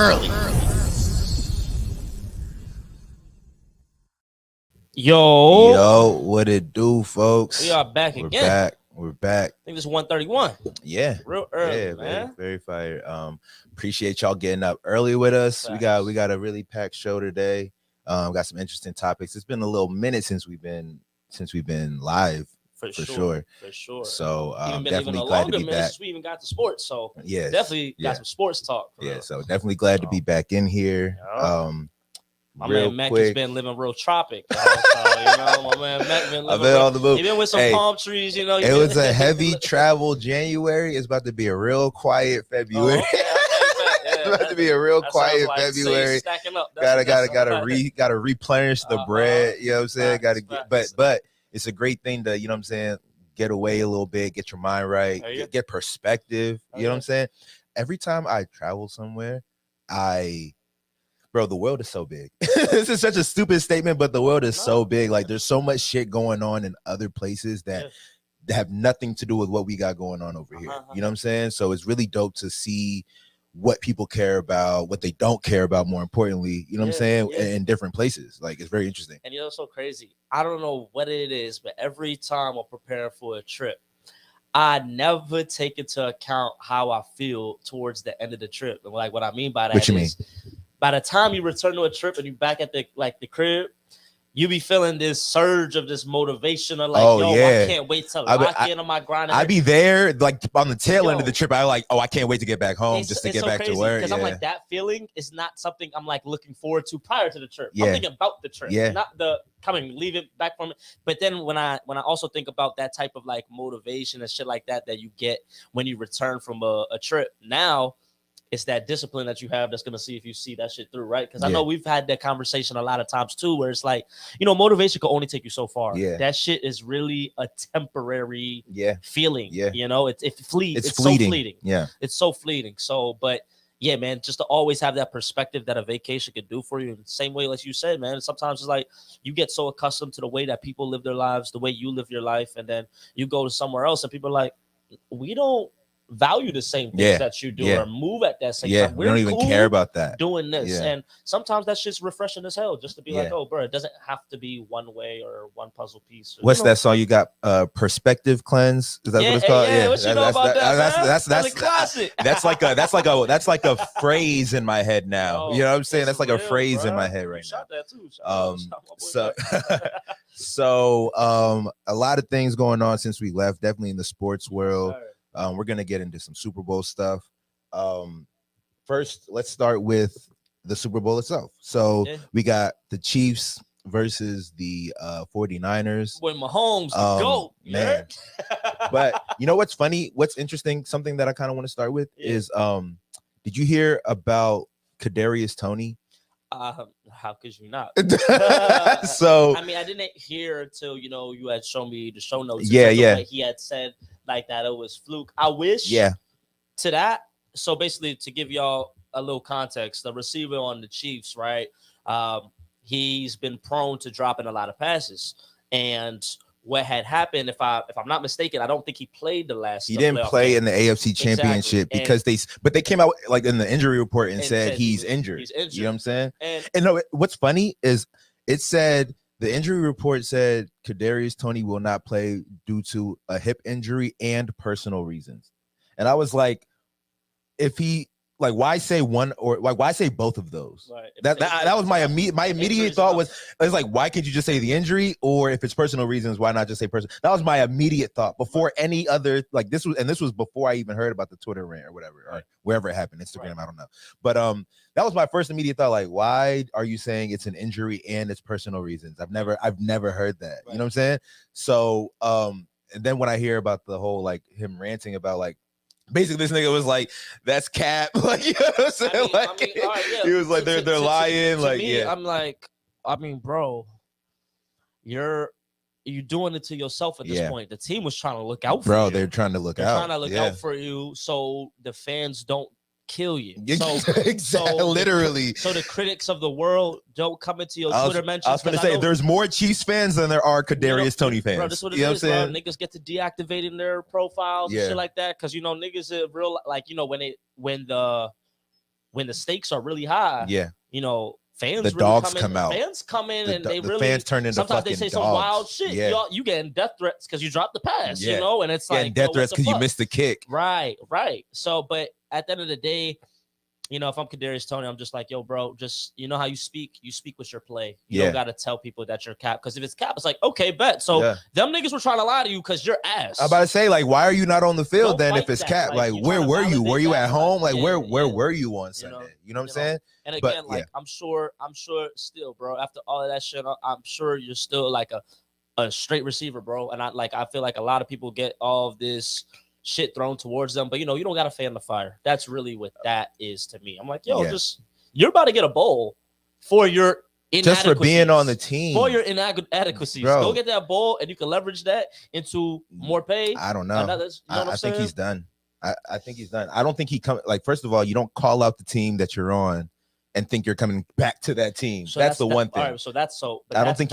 early. Yo, what it do, folks? We are back We're again. We're back. I think this is 131. Yeah, real early, yeah, man. very fire. Appreciate y'all getting up early with us. Facts. We got a really packed show today. Got some interesting topics. It's been a little minute since we've been live. For sure. So definitely glad to be back. Since we even got to sports, so yes, got some sports talk. So definitely glad to be back in here. My man Mac has been living real tropic. So, my man Mac been living on the move. He been with some palm trees, It was a heavy travel January. It's about to be a real quiet February. It's about to be a real quiet February. Gotta replenish the bread. You know what I'm saying? But it's a great thing to, get away a little bit, get your mind right, get perspective. You know what I'm saying? Every time I travel somewhere, Bro, the world is so big. This is such a stupid statement, but the world is so big. Like, there's so much shit going on in other places that have nothing to do with what we got going on over here. You know what I'm saying? So it's really dope to see what people care about, what they don't care about, more importantly, you know what I'm saying, in different places. Like, it's very interesting. And it's so crazy. I don't know what it is, but every time I'm preparing for a trip, I never take into account how I feel towards the end of the trip. And like, what I mean by that what you mean? By the time you return to a trip and you back at the crib, you be feeling this surge of this motivation of like, I can't wait to lock in on my grind. I be there like on the tail end of the trip. I I can't wait to get back home just to get back to work. Because I'm like, that feeling is not something I'm like looking forward to prior to the trip. I'm thinking about the trip, not the leave it back from it. But then when I also think about that type of like motivation and shit like that you get when you return from a trip, now it's that discipline that you have that's going to see if you see that shit through, right? Because I know we've had that conversation a lot of times too, where it's like, motivation can only take you so far. That shit is really a temporary feeling. It fleets. It's fleeting. So fleeting. It's so fleeting. So, but yeah, man, just to always have that perspective that a vacation could do for you. In the same way, like you said, man, sometimes it's like you get so accustomed to the way that people live their lives, the way you live your life, and then you go to somewhere else and people are like, we don't value the same things that you do or move at that same time. We don't even care about that. Doing this. And sometimes that's just refreshing as hell just to be like, oh, bro, it doesn't have to be one way or one puzzle piece. Or, what's that song you got? Perspective Cleanse? Is that what it's called? What you know about that? That's classic. That's like a phrase in my head now. You know what I'm saying? That's like a phrase in my head right now. So a lot of things going on since we left, definitely in the sports world. We're gonna get into some Super Bowl stuff. First, let's start with the Super Bowl itself. So we got the Chiefs versus the 49ers. When Mahomes go, man. But you know what's funny? What's interesting? Something that I kind of want to start with is did you hear about Kadarius Toney? How could you not? So I mean, I didn't hear until you had shown me the show notes. Like he had said like that it was fluke. I wish to that. So basically, to give y'all a little context, the receiver on the Chiefs, right? He's been prone to dropping a lot of passes, and what had happened, if I'm not mistaken, I don't think he played the last. He didn't play in the AFC Championship because they came out like in the injury report and said he's injured. He's injured. You know what I'm saying? And no, what's funny is it said the injury report said Kadarius Toney will not play due to a hip injury and personal reasons. And I was like, if he like, why say one or like why say both of those? Right. That was my immediate thought was like, why can't you just say the injury, or if it's personal reasons, why not just say personal? That was my immediate thought before any other this was before I even heard about the Twitter rant or whatever or wherever it happened, Instagram, I don't know. But that was my first immediate thought. Like, why are you saying it's an injury and it's personal reasons? I've never heard that. You know what I'm saying? So and then when I hear about the whole like him ranting about like, basically this nigga was like, that's cap. Like, you know what I'm saying? He was like, they're lying. To me, I'm like, I mean, bro, you're doing it to yourself at this point. The team was trying to look out for you. They're trying to look out. Trying to look out for you so the fans don't kill you. Exactly. Literally. So the critics of the world don't come into your Twitter mentions. I was going to say, there's more Chiefs fans than there are Kadarius Toney fans. Bro, that's what it is, bro. Niggas get to deactivating their profiles and shit like that. Because, niggas are real, like, when the when the stakes are really high, you know, fans, the really dogs come out. Fans come in and they really fans turn into sometimes fucking they say dogs. some wild shit. You getting death threats because you dropped the pass, you know, and it's like death threats because you missed the kick. Right. So, but at the end of the day, you know, if I'm Kadarius Toney, I'm just like, yo, bro, just, you know how you speak with your play. You don't got to tell people that you're cap. Because if it's cap, it's like, okay, bet. So them niggas were trying to lie to you because you're ass. I'm about to say, like, why are you not on the field then if it's cap? Like where were you? Were you at home? Like, where were you on Sunday? You know what I'm saying? And again, like, I'm sure still, bro, after all of that shit, I'm sure you're still like a straight receiver, bro. And I feel like a lot of people get all of this shit thrown towards them, but you know, you don't gotta fan the fire. That's really what that is to me. I'm like, yo, just you're about to get a bowl for your just for being on the team, for your inadequacies. Go get that bowl, and you can leverage that into more pay. I don't know. I think he's done. I think he's done. I don't think he come. Like, first of all, you don't call out the team that you're on and think you're coming back to that team. So that's the one thing. All right, I don't think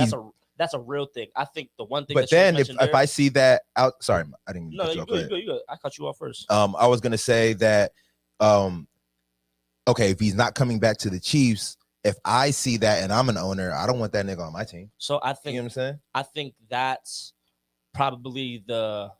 that's a real thing. I think the one thing. But then if I see that out, sorry, I didn't. No, you good. I cut you off first. I was gonna say that, okay, if he's not coming back to the Chiefs, if I see that and I'm an owner, I don't want that nigga on my team. So I think, you know what I'm saying? I think that's probably the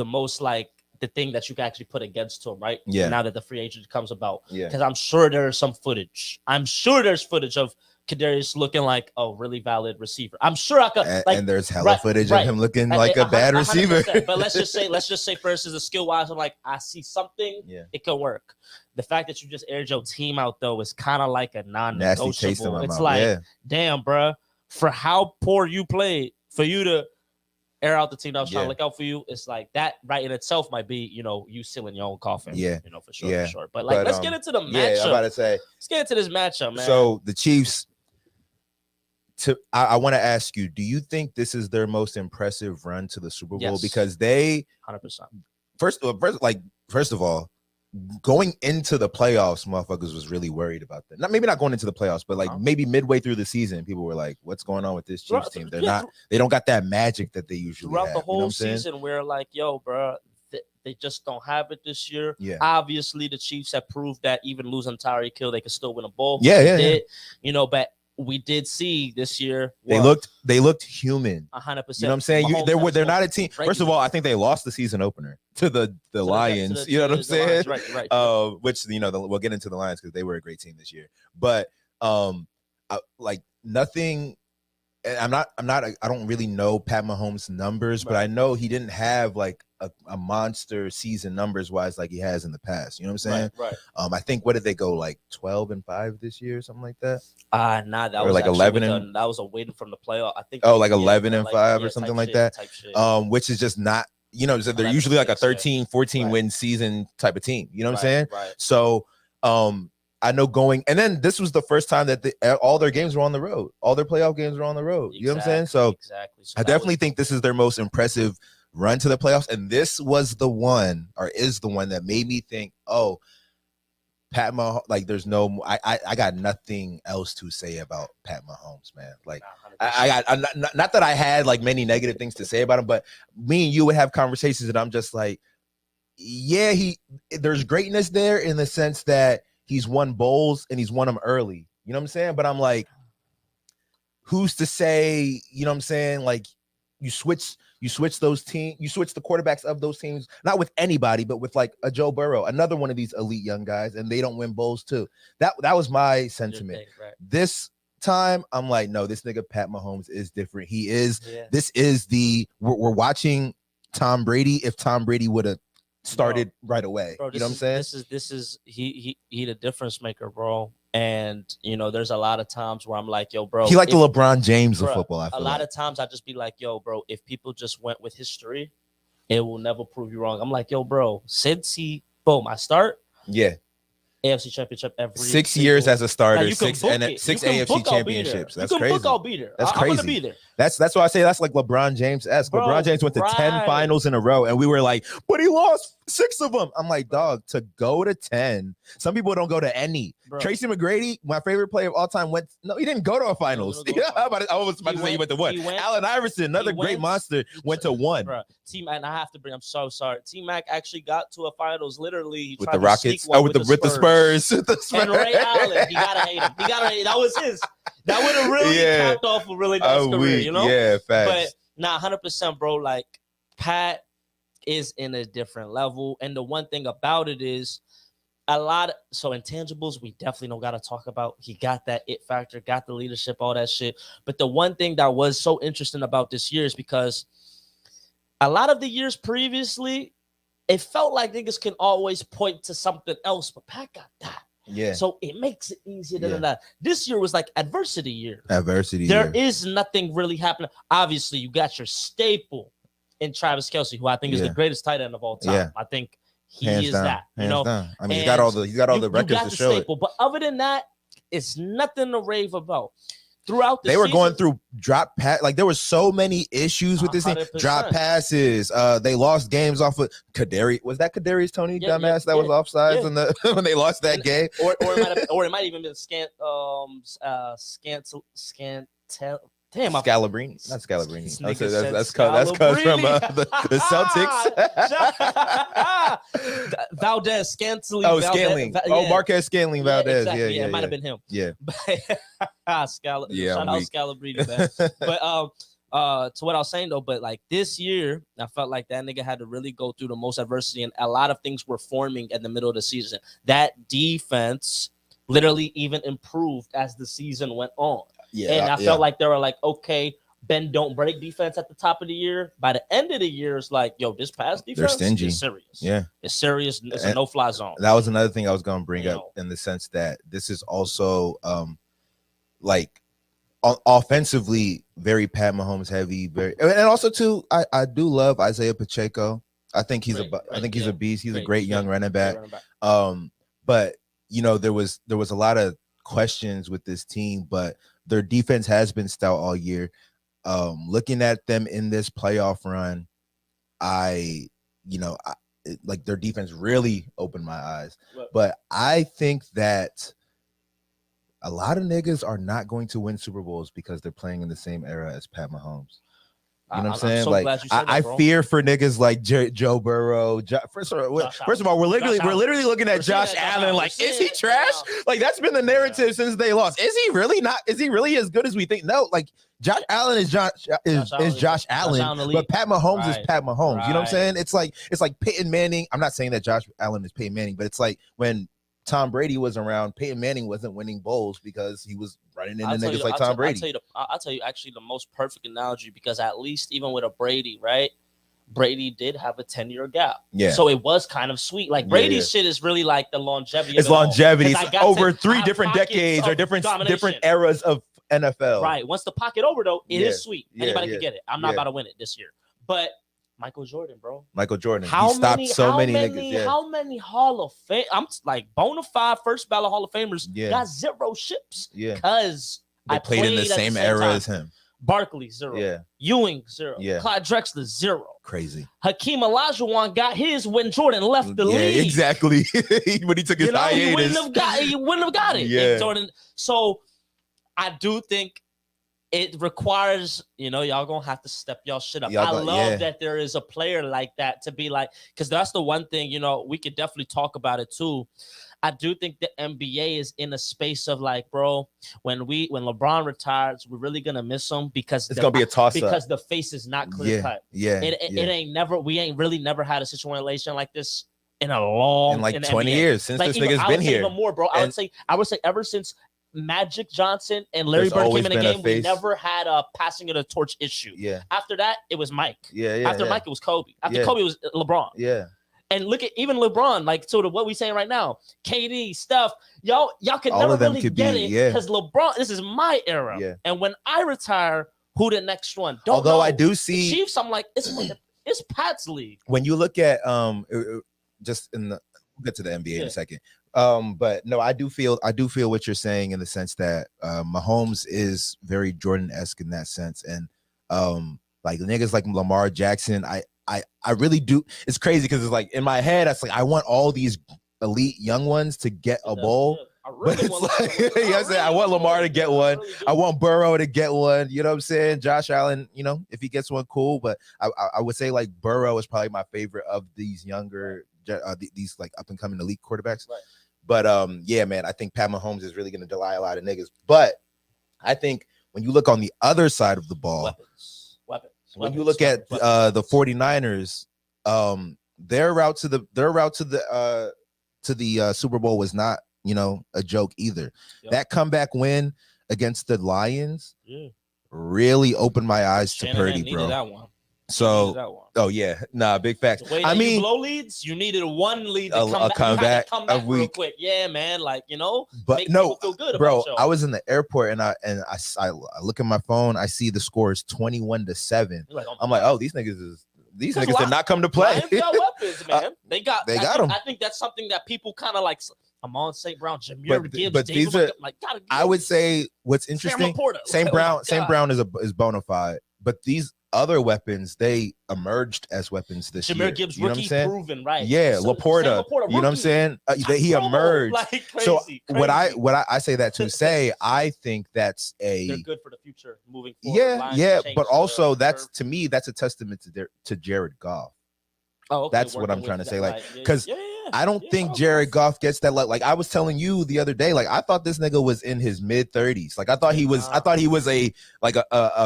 most like the thing that you can actually put against him, right? Yeah. Now that the free agent comes about, yeah. Because I'm sure there's some footage. I'm sure there's footage of Kadarius looking like a really valid receiver. I'm sure I could. And there's hella footage of him looking like a bad receiver. But let's just say, for instance, the skill wise, I'm like, I see something. Yeah. It could work. The fact that you just aired your team out though is kind of like a non-negotiable. It's like, damn, bro, for how poor you played, for you to air out the team that was trying to look out for you, it's like that right in itself might be, you know, you sealing your own coffin. Yeah, you know, for sure. But like, let's get into the matchup. Yeah, I'm about to say, let's get into this matchup, man. So the Chiefs. I want to ask you, do you think this is their most impressive run to the Super Bowl? Yes. Because they 100%. First of all, going into the playoffs, motherfuckers was really worried about that. Maybe not going into the playoffs, but like maybe midway through the season, people were like, "What's going on with this Chiefs team? They don't got that magic that they usually throughout have." The whole season, we're like, "Yo, bro, they just don't have it this year." Yeah. Obviously, the Chiefs have proved that even losing Tyreek Hill, they can still win a bowl. Yeah. You know, but we did see this year they looked human. 100%. You know what I'm saying? They're not a team. First of all, I think they lost the season opener to the Lions. You know what I'm saying? Right. Which, you know, we'll get into the Lions because they were a great team this year. But like nothing. I don't really know Pat Mahomes' numbers, but I know he didn't have like a monster season numbers wise like he has in the past. You know what I'm saying? Right. I think what did they go like 12-5 this year, something like that? Nah, that or was like 11 that was a waiting from the playoff. I think. Like 11-5 or something like that. Which is just not, you know, so they're usually like a 13-14 win season type of team. You know what I'm saying? Right. So I know and then this was the first time that all their games were on the road. All their playoff games were on the road. You know what I'm saying? So I definitely think this is their most impressive run to the playoffs. And this was the one, or is the one, that made me think, oh, Pat Mahomes, like there's no, I got nothing else to say about Pat Mahomes, man. Like I not that I had like many negative things to say about him, but me and you would have conversations and I'm just like, yeah, there's greatness there in the sense that he's won bowls and he's won them early. You know what I'm saying? But I'm like, who's to say, you know what I'm saying? Like you switch those teams, you switch the quarterbacks of those teams, not with anybody, but with like a Joe Burrow, another one of these elite young guys, and they don't win bowls too. That was my sentiment. Right. This time, I'm like, no, this nigga Pat Mahomes is different. He is. Yeah. This is we're watching Tom Brady. If Tom Brady would have started right away, bro, you know what I'm saying? This is he the difference maker, bro. And you know, there's a lot of times where I'm like, yo, bro, he like the LeBron James of football. I feel a lot of times I just be like, yo, bro, if people just went with history, it will never prove you wrong. I'm like, yo, bro, since I start, AFC Championship every 6 years as a starter, six AFC championships. That's crazy. I'll be there. That's I'm crazy. gonna be there. That's why I say that's like LeBron James-esque. LeBron James went to 10 finals in a row, and we were like, but he lost 6 of them. I'm like, dog, to go to 10. Some people don't go to any. Bro. Tracy McGrady, my favorite player of all time, he didn't go to a finals. I was about to say he went to 1. Allen Iverson, another great monster, went to 1. Bro. T-Mac, I have to bring. I'm so sorry. T-Mac actually got to a finals. Literally, with the Rockets. Oh, with the Spurs. And Ray Allen, he gotta hate him. That was his. That would have really capped off a really nice career, you know? Yeah, facts. But nah, 100%, bro. Like, Pat is in a different level. And the one thing about it is so intangibles, we definitely don't got to talk about. He got that it factor, got the leadership, all that shit. But the one thing that was so interesting about this year is because a lot of the years previously, it felt like niggas can always point to something else, but Pat got that. Yeah. So it makes it easier than that. This year was like adversity year. There is nothing really happening. Obviously, you got your staple in Travis Kelce, who I think is the greatest tight end of all time. Yeah. I think he is that. You know, I mean, he's got all the records to show it. But other than that, it's nothing to rave about. Throughout the season, were going through drop pass, like there were so many issues with this thing. Drop passes, they lost games off of Kadarius. Was that Kadarius Toney dumbass that was offsides when they lost that game? Or it might even been Scalabrini, not Scalabrini. That's cuz from the Celtics. Valdez, Scantling. Oh, Scantling. Marquez Scantling, Valdez. Exactly. It might have been him. Yeah. Shout out Scalabrini, man. But to what I was saying though, but like this year, I felt like that nigga had to really go through the most adversity, and a lot of things were forming in the middle of the season. That defense literally even improved as the season went on. Yeah, and I felt like they were like, okay, bend don't break defense at the top of the year. By the end of the year, it's like, yo, this pass defense is serious. Yeah, it's serious. It's a no-fly zone. That was another thing I was going to bring up in the sense that this is also like offensively very Pat Mahomes heavy, and also too, I do love Isaiah Pacheco. I think he's a beast. He's a great young running back. But you know, there was a lot of questions with this team, but their defense has been stout all year. Looking at them in this playoff run, like their defense really opened my eyes. But I think that a lot of niggas are not going to win Super Bowls because they're playing in the same era as Pat Mahomes. You know what I'm saying? So like, I fear for niggas like Joe Burrow. First of all, we're literally looking at Josh Allen. Like, is he trash? Like, that's been the narrative since they lost. Is he really not? Is he really as good as we think? No. Like, Josh Allen is Josh Allen, but Pat Mahomes is Pat Mahomes. You know what I'm saying? It's like Peyton Manning. I'm not saying that Josh Allen is Peyton Manning, but it's like when Tom Brady was around, Peyton Manning wasn't winning bowls because he was running into niggas like Tom Brady. I'll tell you actually the most perfect analogy, because at least even with a Brady, right? Brady did have a 10-year gap. Yeah. So it was kind of sweet. Like Brady's shit is really like the longevity. It's longevity. It's over 3 different decades or different eras of NFL. Right. Once the pocket over though, it is sweet. Anybody can get it. I'm not about to win it this year. But Michael Jordan, bro. Michael Jordan. He stopped so many niggas. Yeah. How many Hall of Fame? I'm like bona fide first ballot Hall of Famers got 0 ships. Yeah. Because they played in the same era as him. Barkley 0. Yeah. Ewing 0. Yeah. Clyde Drexler 0. Crazy. Hakeem Olajuwon got his when Jordan left the league. Exactly. When he took his hiatus. He wouldn't have got it. Yeah. Jordan. So I do think it requires, y'all gonna have to step y'all shit up. I love that there is a player like that to be like, because that's the one thing, we could definitely talk about it too. I do think the NBA is in a space of like, bro, when LeBron retires, we're really gonna miss him because it's gonna be a toss up because the face is not clear cut. Yeah, we ain't really never had a situation like this in a long, in 20 years since this nigga's been here. Even more, bro. I would say ever since Magic Johnson and Larry Bird came in the game, we never had a passing of the torch issue. Yeah. After that, it was Mike. After Mike, it was Kobe. After Kobe, it was LeBron. Yeah. And look at even LeBron, like sort of what we saying right now. KD, Steph, y'all can never really get it because LeBron. This is my era. Yeah. And when I retire, who the next one? Although I do see the Chiefs, I'm like it's Pat's league. When you look at just in the we'll get to the NBA in a second. But no, I do feel what you're saying in the sense that Mahomes is very Jordan-esque in that sense. And Like niggas like Lamar Jackson. I really do. It's crazy because it's like in my head, it's like I want all these elite young ones to get a bowl. But it's like, you know what I'm saying? I want Lamar to get one. I want Burrow to get one. You know what I'm saying? Josh Allen, you know, if he gets one, cool. But I would say like Burrow is probably my favorite of these younger, these like up and coming elite quarterbacks. Right. But yeah, man, I think Pat Mahomes is really going to delight a lot of niggas. But I think when you look on the other side of the ball, when you look at the 49ers, their route to the Super Bowl was not, you know, a joke either. Yep. That comeback win against the Lions really opened my eyes to Purdy, bro. That one. So, oh yeah, nah, big facts. I mean, you blow leads, you needed one lead to come back real quick. Yeah, man, like, you know, but make no, feel good bro. about I was in the airport and I look at my phone. I see the score is 21-7. Like, I'm like, oh, these niggas did not come to play. Lions got weapons, man. They got them. I think that's something that people kind of like. Amon St. Brown, Jahmyr Gibbs, but these are like. I would say what's interesting. St. Brown is bona fide, but these other weapons, they emerged as weapons this year. Jahmyr Gibbs, rookie proven, right? Yeah, so, Laporta, you know what I'm saying? He emerged. Like crazy, so what I say that to say, I think that's they're good for the future moving forward. Yeah, but also that's to me, that's a testament to Jared Goff. Oh, okay, that's what I'm trying to say, like, because I don't think Jared Goff gets that. Like I was telling you the other day, like I thought this nigga was in his mid-30s. Like I thought he was a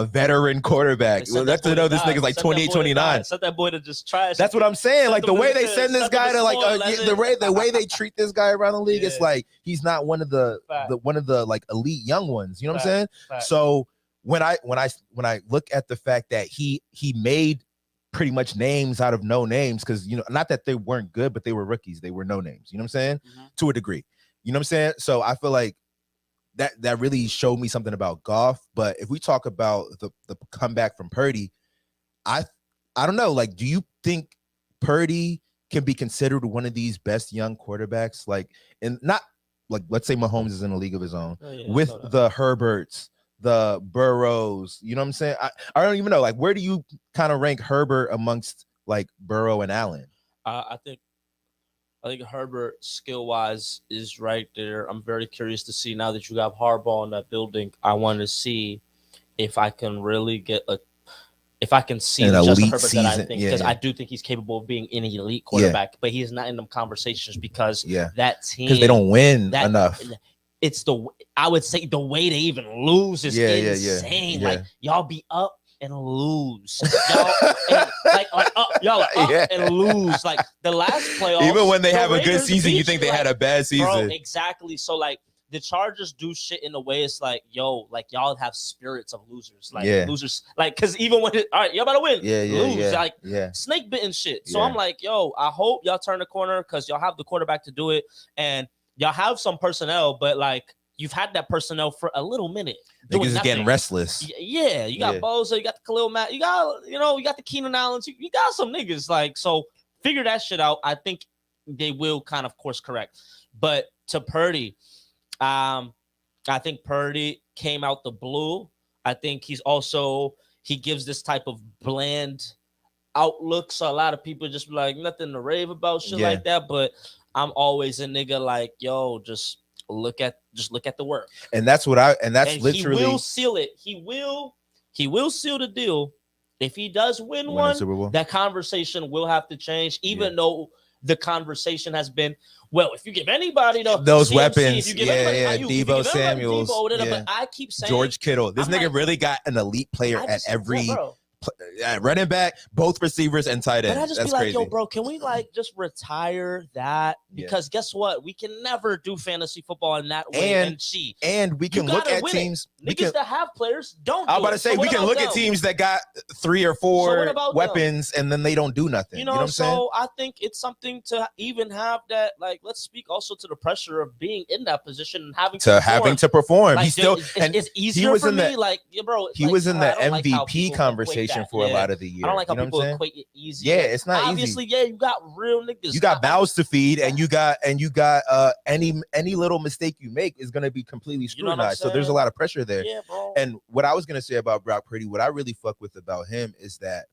veteran quarterback. That's to know this nigga's like 28, 29. Set that boy to just trash. That's what I'm saying. Like the way they send this guy to like the way they treat this guy around the league, it's like he's not one of the like elite young ones. You know what I'm saying? So when I look at the fact that he made pretty much names out of no names, because, you know, not that they weren't good, but they were rookies. They were no names. You know what I'm saying? To a degree. You know what I'm saying? So I feel like that really showed me something about Goff. But if we talk about the comeback from Purdy, I don't know. Like, do you think Purdy can be considered one of these best young quarterbacks? Like, and not like, let's say Mahomes is in a league of his own with the Herberts, the Burrows, you know what I'm saying? I don't even know. Like, where do you kind of rank Herbert amongst like Burrow and Allen? I think Herbert skill wise is right there. I'm very curious to see now that you got Harbaugh in that building. I want to see if I can really see the Justin Herbert season, that I think, because I do think he's capable of being an elite quarterback, but he's not in them conversations because that team, because they don't win enough. It's I would say the way they even lose is insane. Like y'all be up and lose. Y'all y'all are up and lose. Like the last playoffs, even when they have a good season, you think they had a bad season. Bro, exactly. So like the Chargers do shit in a way. It's like, yo, like y'all have spirits of losers. Like losers, like, because even when all right, y'all about to win, lose, like snake bitten shit. So I'm like, yo, I hope y'all turn the corner because y'all have the quarterback to do it, and y'all have some personnel, but like you've had that personnel for a little minute. Niggas is getting restless. Yeah, you got Bosa, you got the Khalil Mack, you got the Keenan Allens, you got some niggas. Like, so figure that shit out. I think they will kind of course correct. But to Purdy, I think Purdy came out the blue. I think he gives this type of bland outlook. So a lot of people just be like, nothing to rave about, shit like that. But I'm always a nigga like, yo, just look at the work. And that's literally, he will seal it. He will seal the deal. If he does win one, that conversation will have to change, even though the conversation has been, well, if you give anybody those CMC, weapons, if you give Deebo Samuels, but I keep saying George Kittle. This nigga really got an elite player at every running back, both receivers and tight end. But I just be like, crazy. Yo, bro, can we like just retire that? Because guess what? We can never do fantasy football in that way. And we can look at teams. Niggas that have players don't. I was about to say, we can look at teams that got 3 or 4 weapons and then they don't do nothing. You know what I'm saying? So I think it's something to even have that. Like, let's speak also to the pressure of being in that position and having to perform. Like, He's still, it's easier for me. Like, bro, he was in the MVP conversation conversation for a lot of the year. I don't like how people equate it easy. Yeah, it's not obviously, easy. Yeah, you got real niggas. You got mouths to feed, and you got any little mistake you make is gonna be completely scrutinized. So there's a lot of pressure there. Yeah, bro. And what I was gonna say about Brock Purdy, what I really fuck with about him is that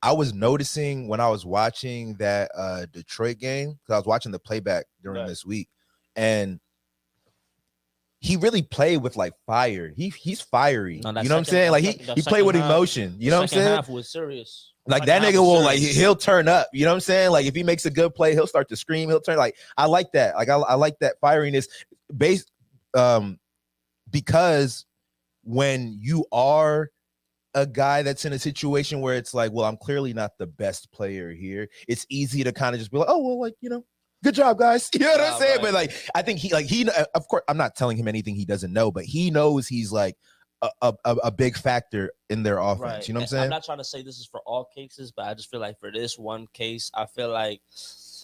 I was noticing when I was watching that Detroit game, because I was watching the playback during this week, and he really played with like fire. He's fiery. You know what I'm saying? Like he played with emotion. You know what I'm saying? Half was serious. Like that nigga will like he'll turn up. You know what I'm saying? Like if he makes a good play, he'll start to scream. He'll turn like I like that. Like I like that fieriness based because when you are a guy that's in a situation where it's like, well, I'm clearly not the best player here. It's easy to kind of just be like, oh, well, like, you know, good job, guys. You know what I'm saying? Right. But like, I think he, of course, I'm not telling him anything he doesn't know, but he knows he's like a big factor in their offense. Right. You know what I'm saying? I'm not trying to say this is for all cases, but I just feel like for this one case, I feel like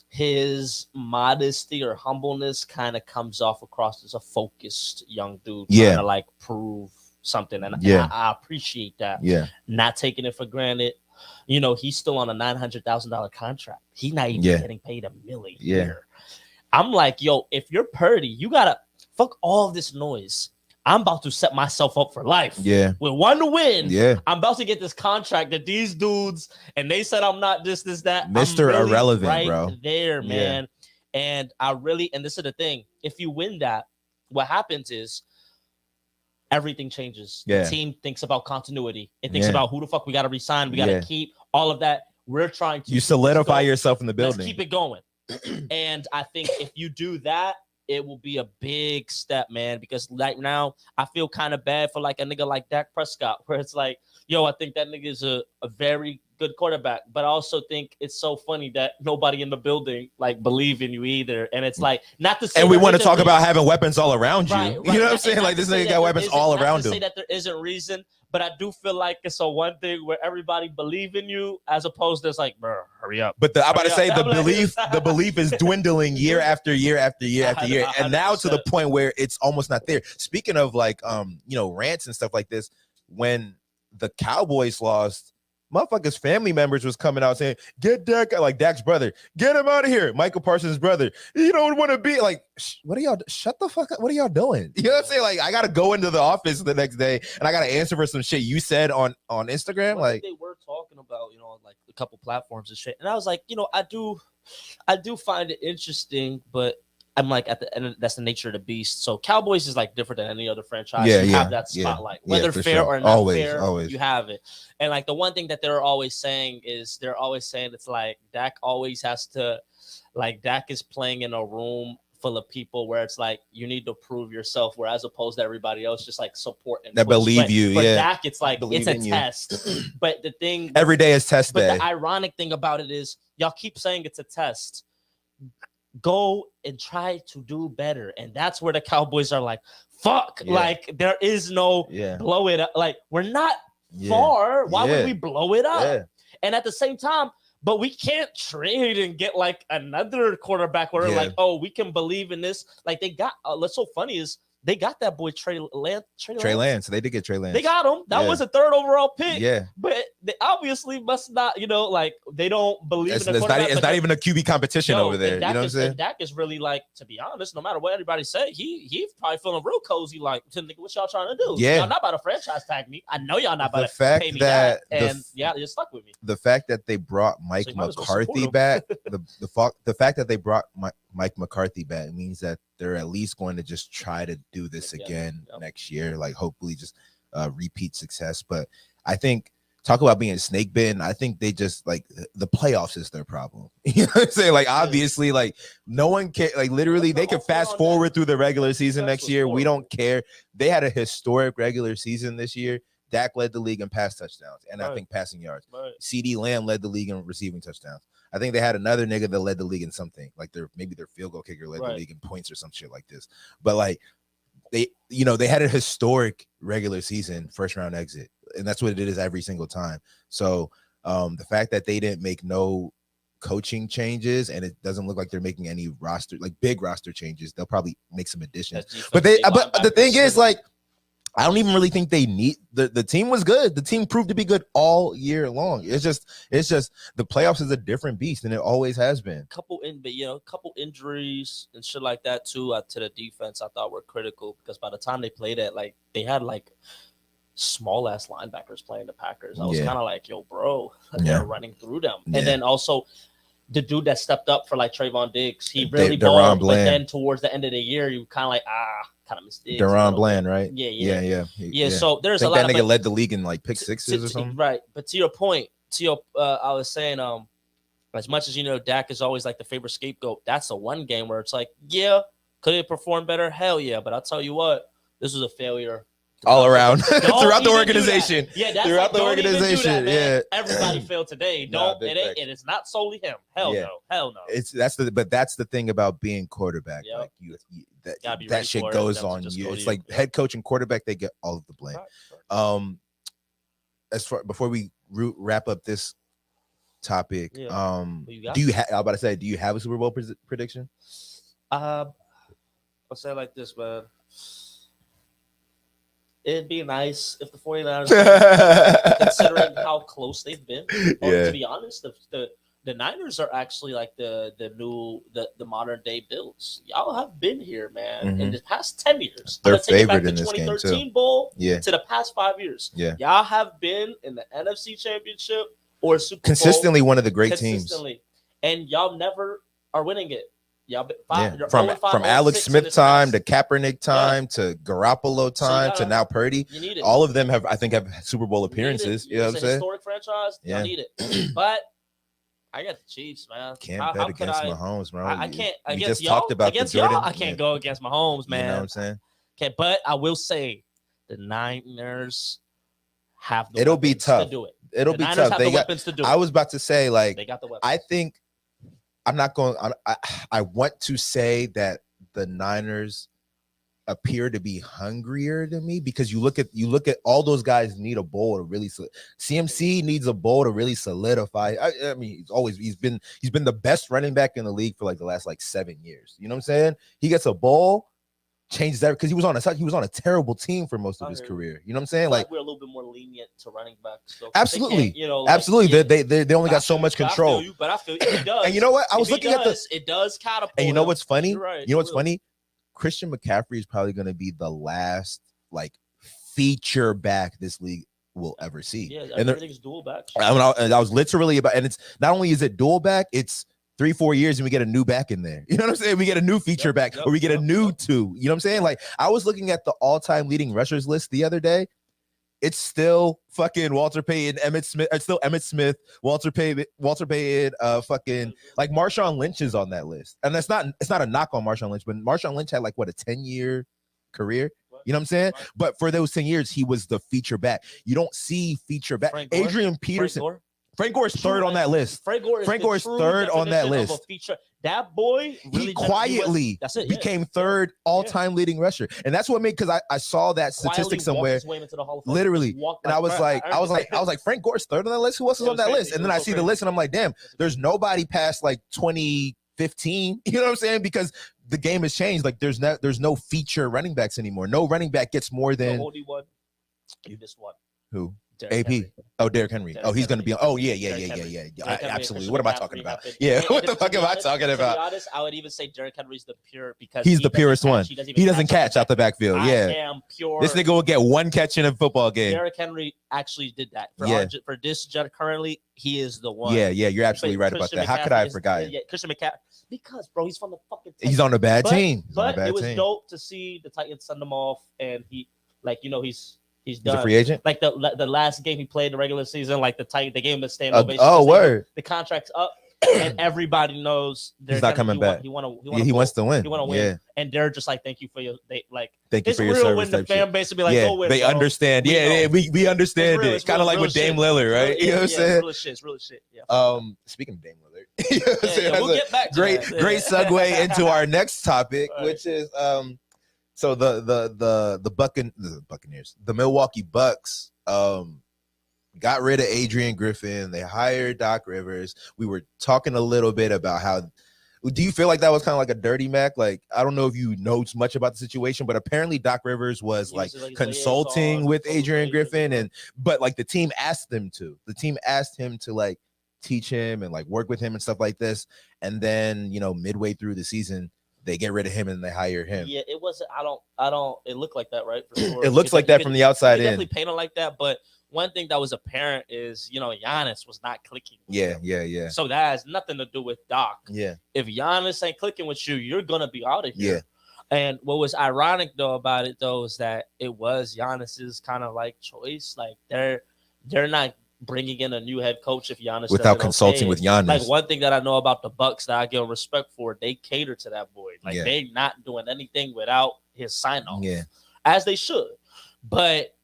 his modesty or humbleness kind of comes off across as a focused young dude trying to like prove something, and I appreciate that. Yeah, not taking it for granted. You know, he's still on a $900,000 contract. He's not even getting paid $1 million a year. I'm like, yo, if you're Purdy, you gotta fuck all this noise. I'm about to set myself up for life. Yeah, with one win. Yeah, I'm about to get this contract that these dudes, and they said I'm not this, that. Mr. Really Irrelevant, right bro. There, man. And and this is the thing. If you win that, what happens is everything changes. The team thinks about continuity. It thinks about who the fuck we got to resign. We got to keep all of that. We're trying to. You solidify yourself in the building. Let's keep it going. And I think if you do that, it will be a big step, man. Because right now, I feel kind of bad for like a nigga like Dak Prescott, where it's like, yo, I think that nigga is a very good quarterback, but I also think it's so funny that nobody in the building like believe in you either. And it's like, not to say, and we want to talk about having weapons all around you. Right. You know what I'm saying? Like this nigga got weapons all around him. Say that there isn't reason, but I do feel like it's a one thing where everybody believe in you, as opposed to it's like, bro, hurry up. But I'm about to say the belief is dwindling year after year after year after year, and now to the point where it's almost not there. Speaking of like rants and stuff like this, when the Cowboys lost, motherfuckers' family members was coming out saying, get Dak, like Dak's brother, get him out of here. Michael Parsons' brother. You don't want to be like, what are y'all, shut the fuck up. What are y'all doing? You know what I'm saying? Like, I got to go into the office the next day and I got to answer for some shit you said on Instagram. Like, they were talking about, like a couple platforms and shit. And I was like, I do find it interesting, but I'm like, at the end, that's the nature of the beast. So Cowboys is like different than any other franchise. You have that spotlight, whether fair or not fair, you have it. And like the one thing that they're always saying it's like Dak always has to, like Dak is playing in a room full of people where it's like you need to prove yourself, where as opposed to everybody else just like support and that believe you. For Dak, it's like it's a test. But the thing every day is test day. But the ironic thing about it is y'all keep saying it's a test. Go and try to do better. And that's where the Cowboys are like, fuck, like there is no blow it up. Like we're not far. Why would we blow it up? And at the same time, but we can't trade and get like another quarterback where like, oh, we can believe in this. Like they got, what's so funny is they got that boy Trey Lance. So they did get Trey Lance. They got him. That was a 3rd overall pick. Yeah. But they obviously must not, like they don't believe in the quarterback. It's not even a QB competition over there. You know what I'm saying? Dak is really like, to be honest, no matter what anybody say, he's probably feeling real cozy. Like, what y'all trying to do? Yeah. Y'all not about to franchise tag me. I know y'all not about to pay me that. And you're stuck with me. The fact that they brought Mike McCarthy back, the fact that they brought Mike McCarthy back means that they're at least going to just try to do this again next year. Like hopefully just repeat success. But I think talk about being snake bitten. I think they just like the playoffs is their problem. You know what I'm saying? Like obviously, like no one can like literally they can fast forward through the regular season next year. We don't care. They had a historic regular season this year. Dak led the league in pass touchdowns and I think passing yards. CD Lamb led the league in receiving touchdowns. I think they had another nigga that led the league in something, like maybe their field goal kicker led the league in points or some shit like this. But like they had a historic regular season first round exit, and that's what it is every single time. So the fact that they didn't make no coaching changes and it doesn't look like they're making any big roster changes, they'll probably make some additions. But the thing is, like, I don't even really think they need the team was good. The team proved to be good all year long. It's just the playoffs is a different beast than it always has been. Couple injuries and shit like that too to the defense I thought were critical because by the time they played it, like they had like small ass linebackers playing the Packers. I was kind of like, yo, bro, they're running through them. Yeah. And then also the dude that stepped up for like Trayvon Diggs, he really balled, but then towards the end of the year, you kind of like kind of mistake. Deron Bland, right? Yeah. So there's a lot. That nigga led the league in like pick sixes or something. Right. But to your point, I was saying, as much as Dak is always like the favorite scapegoat. That's the one game where it's like, yeah, could it perform better? Hell yeah. But I'll tell you what, this was a failure all around throughout the organization. Yeah, that's throughout the organization. Yeah, everybody failed today. It's not solely him. Hell no. That's the thing about being quarterback. Yep. Like that shit goes on you. It's like head coach and quarterback, they get all of the blame. Right. Before we wrap up this topic, do you have? I'm about to say, do you have a Super Bowl prediction? I'll say it like this, man. It'd be nice if the 49ers, considering how close they've been. To be honest, the Niners are actually like the modern day Bills. Y'all have been here, man, in the past 10 years. They're favored in this game too. 2013 Bowl to the past 5 years. Yeah, y'all have been in the NFC Championship or Super Bowl consistently one of the great teams, and y'all never are winning it. From Alex Smith time to Kaepernick time to Garoppolo time to now Purdy. All of them have Super Bowl appearances. You know what I'm saying? Historic franchise. You need it. But I got the Chiefs, man. Can't bet against Mahomes, bro. I can't. We just talked about the Jordan. I can't go against Mahomes, man. You know what I'm saying? Okay, but I will say the Niners have the It'll be tough to do it. It'll be tough. They got weapons to do it. I was about to say, like, they got the weapons. I think. I'm not going. I want to say that the Niners appear to be hungrier than me because you look at all those guys need a bowl to really. CMC needs a bowl to really solidify. I mean, he's been the best running back in the league for like the last like 7 years. You know what I'm saying? He gets a bowl, changes that because he was on a terrible team for most of his career. You know what I'm saying? Like we're a little bit more lenient to running backs. So absolutely, absolutely. They only got so much control. But I feel it does. And you know what? I was looking at it does catapult. And you know what's funny? You know what's funny? Christian McCaffrey is probably going to be the last like feature back this league will ever see. Yeah, everything's dual back. I was literally about, and it's not only is it dual back, it's 3-4 years and we get a new back in there. You know what I'm saying? We get a new feature back or we get a new two. You know what I'm saying? Like I was looking at the all-time leading rushers list the other day. It's still fucking Walter Payton, Emmitt Smith. It's still Emmitt Smith, Walter Payton, fucking like Marshawn Lynch is on that list. And it's not a knock on Marshawn Lynch, but Marshawn Lynch had like what a 10-year career. You know what I'm saying? But for those 10 years, he was the feature back. You don't see feature back. Adrian Peterson. Frank Gore is third on that list. Frank Gore is third on that list. That boy really he quietly became third all-time leading rusher, and that's what made because I saw that statistic somewhere. Literally, and I was like, Frank Gore's third on that list. Who else is on that list? And then I see the list, and I'm like, damn, there's nobody past like 2015. You know what I'm saying? Because the game has changed. Like there's no feature running backs anymore. No running back gets more than. You just won. Who? Derrick AP. Henry. Oh, Derrick Henry. Derrick Henry. He's going to be on. Oh, yeah. Absolutely. What am I talking about? Yeah. What the fuck am I talking about? To be honest, I would even say Derrick Henry's the pure because he's the purest one. He doesn't catch out the backfield. I am pure. This nigga will get one catch in a football game. Derrick Henry actually did that. For this currently, he is the one. Yeah. You're absolutely right about that. How could I have forgotten? Yeah, Christian McCaffrey. Because, bro, he's from the fucking Titans. He's on a bad team. But it was dope to see the Titans send him off, and he's done. He's a free agent. Like the last game he played in the regular season, like the game of the stand ovation. Word. The contract's up, and everybody knows he's not coming back. He wants to win. He want to win. Yeah. And they're just like, thank you for your thank you for your service. When the fan base will be like, go win. They understand. We understand it. Kind of like with Dame Lillard, right? You know what I'm saying? It's real shit. Yeah. Speaking of Dame Lillard, we'll get back to great segue into our next topic, which is so the Buccaneers, the Milwaukee Bucks, got rid of Adrian Griffin. They hired Doc Rivers. We were talking a little bit about how Do you feel like that was kind of like a dirty Mac? Like, I don't know if you know much about the situation, but apparently Doc Rivers was like consulting with Adrian Griffin, but like the team asked him to. The team asked him to like teach him and like work with him and stuff like this. And then, you know, midway through the season, they get rid of him and they hire him. Yeah, it wasn't. I don't. It looked like that, right? For sure. It looks like that from the outside in. Definitely paint it like that, but one thing that was apparent is, you know, Giannis was not clicking. Yeah. So that has nothing to do with Doc. Yeah. If Giannis ain't clicking with you, you're gonna be out of here. Yeah. And what was ironic though about it though is that it was Giannis's kind of like choice. Like they're not bringing in a new head coach if Giannis without consulting with Giannis. Like one thing that I know about the Bucks that I give respect for, they cater to that boy. Like they're not doing anything without his sign off. Yeah. As they should. But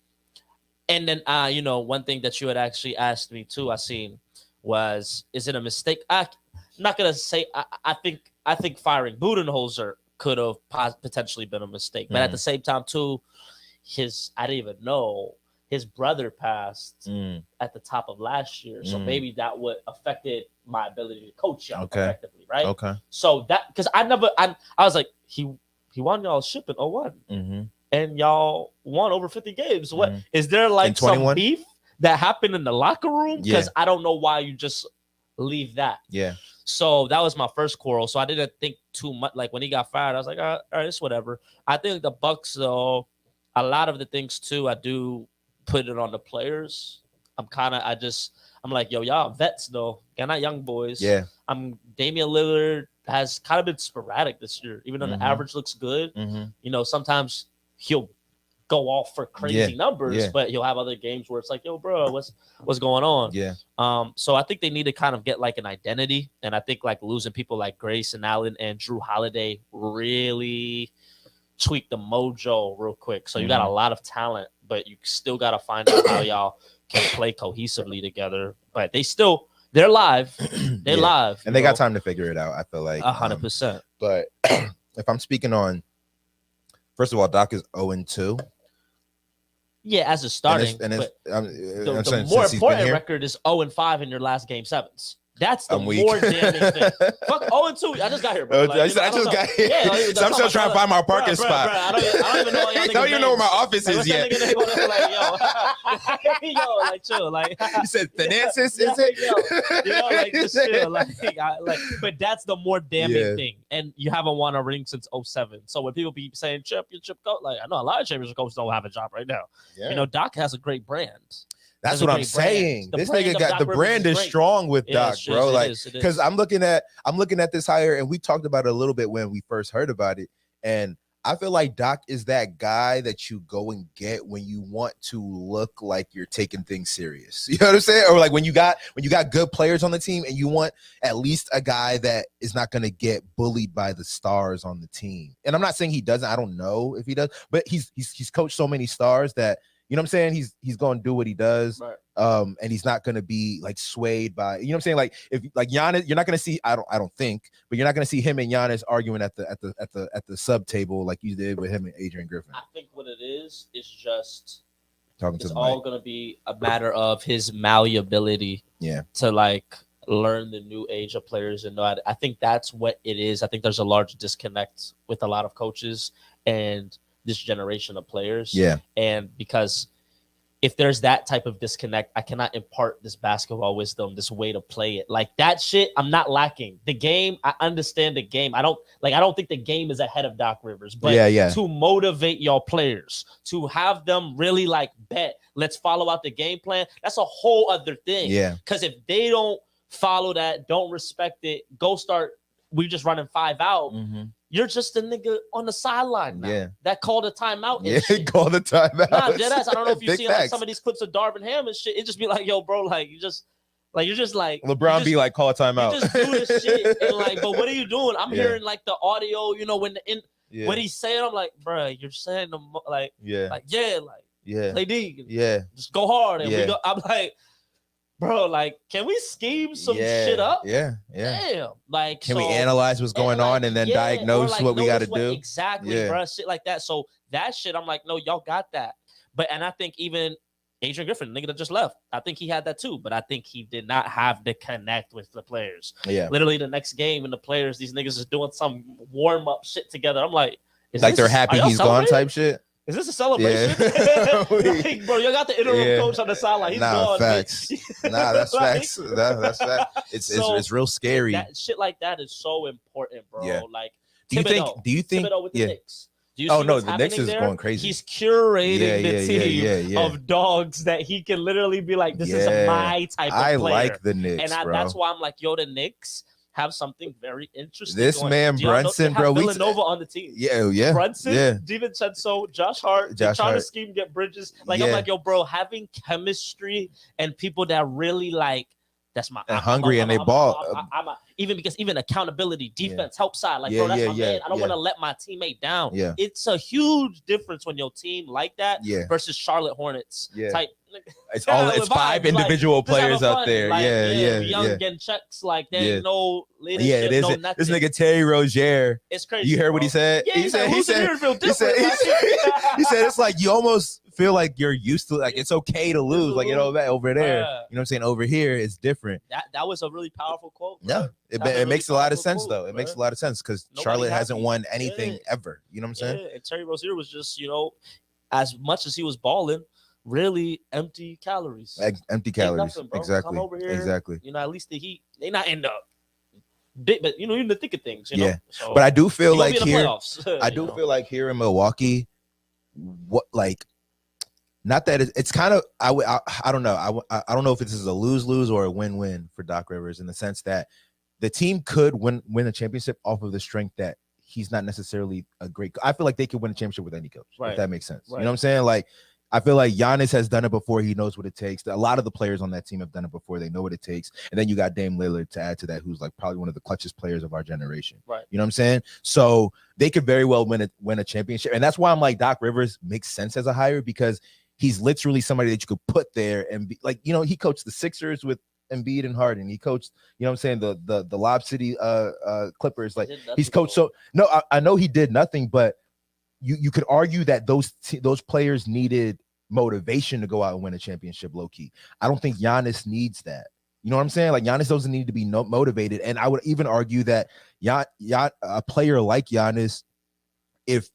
and then you know, one thing that you had actually asked me too, I seen was, is it a mistake? I'm not gonna say I think firing Budenholzer could have potentially been a mistake. But at the same time too, I didn't even know his brother passed at the top of last year. So maybe that would affected my ability to coach y'all effectively, right? Okay. So that, because I was like, he won y'all ship in 01. And y'all won over 50 games. What is there like some beef that happened in the locker room? Because I don't know why you just leave that. Yeah. So that was my first quarrel. So I didn't think too much. Like when he got fired, I was like, all right, it's whatever. I think the Bucks, though, a lot of the things too, I do put it on the players. I'm like, yo, y'all vets though. You're not young boys. Yeah. Damian Lillard has kind of been sporadic this year, even though the average looks good. You know, sometimes he'll go off for crazy numbers, but he'll have other games where it's like, yo, bro, what's going on? Yeah. So I think they need to kind of get like an identity, and I think like losing people like Grayson Allen and Drew Holiday really tweaked the mojo real quick. So you got a lot of talent, but you still got to find out how y'all can play cohesively together. But they're live. They're live. And they got time to figure it out, I feel like. 100%. But if I'm speaking on, first of all, Doc is 0-2. Yeah, as a starting. The more important record is 0-5 in your last game sevens. That's the more damning thing. Fuck 0-2. I just got here, bro. Like, I just got here. Yeah, so I'm still trying to find my parking spot. Bro, I don't even know. I don't even know where my office is yet. Yo, like chill. Like you said, finances, is it? Yo, like just chill. Like, but that's the more damning thing. And you haven't won a ring since 07. So when people be saying chip coach, like I know a lot of championship coaches don't have a job right now. Yeah. You know, Doc has a great brand. That's what I'm saying. This nigga got the brand is strong with Doc, bro. Like, because I'm looking at this hire, and we talked about it a little bit when we first heard about it. And I feel like Doc is that guy that you go and get when you want to look like you're taking things serious. You know what I'm saying? Or like when you got good players on the team and you want at least a guy that is not going to get bullied by the stars on the team. And I'm not saying he doesn't. I don't know if he does, but he's coached so many stars that, you know what I'm saying? He's going to do what he does. Right. And he's not going to be like swayed by, you know what I'm saying? Like if like Giannis, you're not going to see, I don't think, but you're not going to see him and Giannis arguing at the sub table like you did with him and Adrian Griffin. I think what it is just it's all going to be a matter of his malleability. Yeah. To like learn the new age of players. And I think that's what it is. I think there's a large disconnect with a lot of coaches and this generation of players. Yeah. And because if there's that type of disconnect, I cannot impart this basketball wisdom, this way to play it. Like that shit, I'm not lacking. The game, I understand the game. I don't think the game is ahead of Doc Rivers, but to motivate your players, to have them really like bet, let's follow out the game plan. That's a whole other thing. Yeah. Because if they don't follow that, don't respect it, we just running 5 out. Mm-hmm. You're just a nigga on the sideline now. Yeah. That called a timeout. Yeah, called a timeout. Nah, deadass. I don't know if you've seen like some of these clips of Darvin Ham and shit. It just be like, yo, bro, like you're just like LeBron be like, call a timeout. You just do this shit and like, but what are you doing? I'm hearing like the audio, you know, when what he's saying, I'm like, bro, you're saying play D, just go hard, and we go. I'm like, bro, like, can we scheme some shit up? Yeah. Damn. Like, can we analyze what's going on and then diagnose what we got to do? Exactly, bro. Shit like that. So that shit, I'm like, no, y'all got that. And I think even Adrian Griffin, nigga that just left. I think he had that too, but I think he did not have the connect with the players. Yeah. Literally the next game and the players, these niggas is doing some warm up shit together. I'm like, like they're happy he's gone type shit. Is this a celebration? Yeah. Like, bro, you got the interim coach on the sideline. He's gone. Facts. That's facts. That's facts. It's real scary. That shit like that is so important, bro. Yeah. Like, do you think Thibodeau with the Knicks? Do you see the Knicks is going crazy. He's curating the team of dogs that he can literally be like, this is my type of player. I like the Knicks, and that's why I'm like, yo, the Knicks have something very interesting. This man Brunson, bro, Villanova on the team. Yeah. Brunson, DiVincenzo, Josh Hart. They're trying to scheme, get Bridges. Like I'm like, yo, bro, having chemistry and people that really like. That's my hungry and they ball. Even accountability, defense, help side. Like, bro, that's my man. I don't want to let my teammate down. Yeah. It's a huge difference when your team like that versus Charlotte Hornets type. It's it's five individual players up there. Like, young getting checks. Like there ain't no leadership. It is. No nothing. This nigga Terry Rozier. It's crazy. You heard what he said? Yeah, he said he said it's like you almost feel like you're used to, like, it's okay to lose, like, you know, over there, you know what I'm saying, over here it's different. That was a really powerful quote, bro. It makes a lot of sense though. It makes a lot of sense because Charlotte hasn't won anything ever, you know what I'm saying. And Terry Rozier was just, you know, as much as he was balling, really empty calories. Nothing, exactly. Come over here, you know, at least the Heat, they not end up big, but you know, in the thick of things, you know. So, but I do feel like here feel like here in Milwaukee, what, like, not that it's kind of, I don't know. I don't know if this is a lose-lose or a win-win for Doc Rivers, in the sense that the team could win a championship off of the strength that he's not necessarily a great. I feel like they could win a championship with any coach, if that makes sense. You know what I'm saying? Like, I feel like Giannis has done it before. He knows what it takes. A lot of the players on that team have done it before. They know what it takes. And then you got Dame Lillard to add to that, who's like probably one of the clutchest players of our generation. Right. You know what I'm saying? So they could very well win a championship. And that's why I'm like, Doc Rivers makes sense as a hire, because he's literally somebody that you could put there and be like, you know, he coached the Sixers with Embiid and Harden. He coached, you know what I'm saying, the Lob City Clippers. Like, he's coached. So no, I know he did nothing, but you could argue that those players needed motivation to go out and win a championship low key. I don't think Giannis needs that. You know what I'm saying? Like, Giannis doesn't need to be motivated. And I would even argue that a player like Giannis, if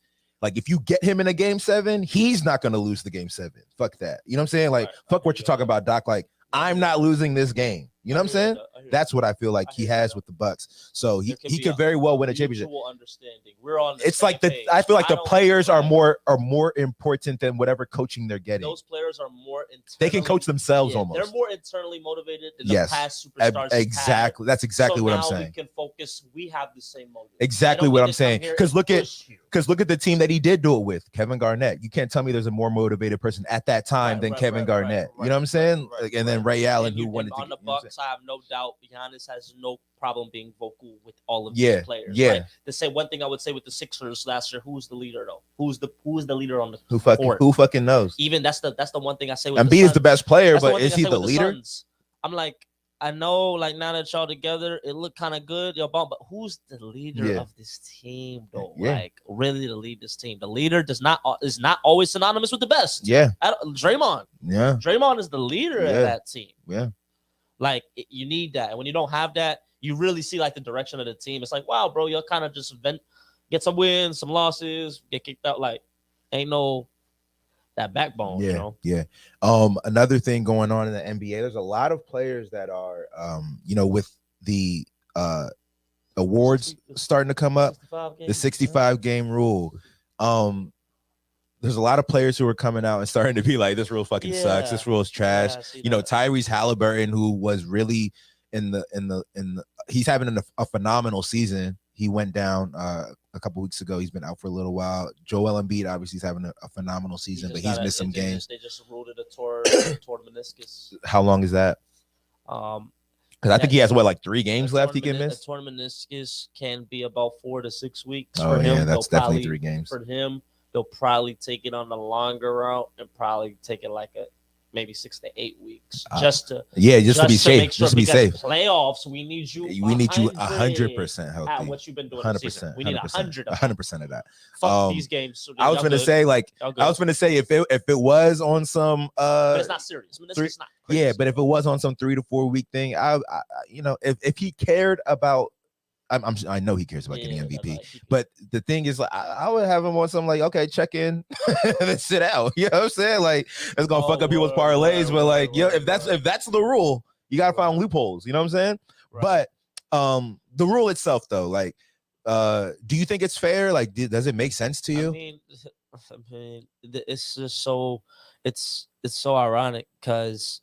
you get him in a game 7, he's not going to lose the game 7. Fuck that. You know what I'm saying? Like, fuck what you're talking about, Doc. Like, I'm not losing this game. You know what I'm saying? That's what I feel like he has with the Bucks. So he could very well win a championship. Understanding. We're on. It's like I feel like the players are more important than whatever coaching they're getting. Those players are more. They can coach themselves almost. They're more internally motivated than the past superstars. Exactly. That's exactly what I'm saying. We can focus. We have the same motive. Exactly what I'm saying. Because look at the team that he did do it with, Kevin Garnett. You can't tell me there's a more motivated person at that time than Kevin Garnett. You know what I'm saying? And then Ray Allen, who wanted to. On the Bucks, I have no doubt Giannis has no problem being vocal with all of these players. Yeah. To say one thing I would say with the Sixers last year, who's the leader though? Who's the leader on the court? Who fucking knows? Even that's the one thing I say with Embiid is the best player, but is he the leader? I'm like, I know, like, now that y'all together, it looked kind of good, but who's the leader of this team though? Like, really to lead this team. The leader is not always synonymous with the best. Draymond. Draymond is the leader of that team. Like, you need that. And when you don't have that, you really see, like, the direction of the team. It's like, wow, bro, you'll kind of just get some wins, some losses, get kicked out. Like, ain't no that backbone, you know? Another thing going on in the NBA, there's a lot of players that are, you know, with the awards starting to come up, the 65 game rule. There's a lot of players who are coming out and starting to be like, this rule fucking sucks. This rule is trash. You know, Tyrese Halliburton, who was really he's having a phenomenal season. He went down a couple weeks ago. He's been out for a little while. Joel Embiid, obviously, he's having a phenomenal season, but he's missed some games. They just ruled it a torn meniscus. How long is that? Because I think he has like 3 games left he can miss. A torn meniscus can be about 4 to 6 weeks. Oh, yeah, that's definitely 3 games. For him, they'll probably take it on the longer route and probably take it like maybe 6 to 8 weeks, just to be safe, sure, just to be safe. Playoffs, we need you 100% healthy. At what you've been doing 100%. We need 100% of that. Fuck these games. So I was gonna say if it was on some but it's not serious. I mean, it's not crazy. Yeah, but if it was on some 3 to 4 week thing, I if he cared about, I know he cares about getting MVP, but the thing is, like, I would have him on something like, okay, check in and sit out. You know what I'm saying? Like, it's gonna fuck up people's parlays, but like, if that's the rule, you gotta find loopholes. You know what I'm saying? Right. But the rule itself, though, like, do you think it's fair? Like, does it make sense to you? I mean, it's just so it's so ironic because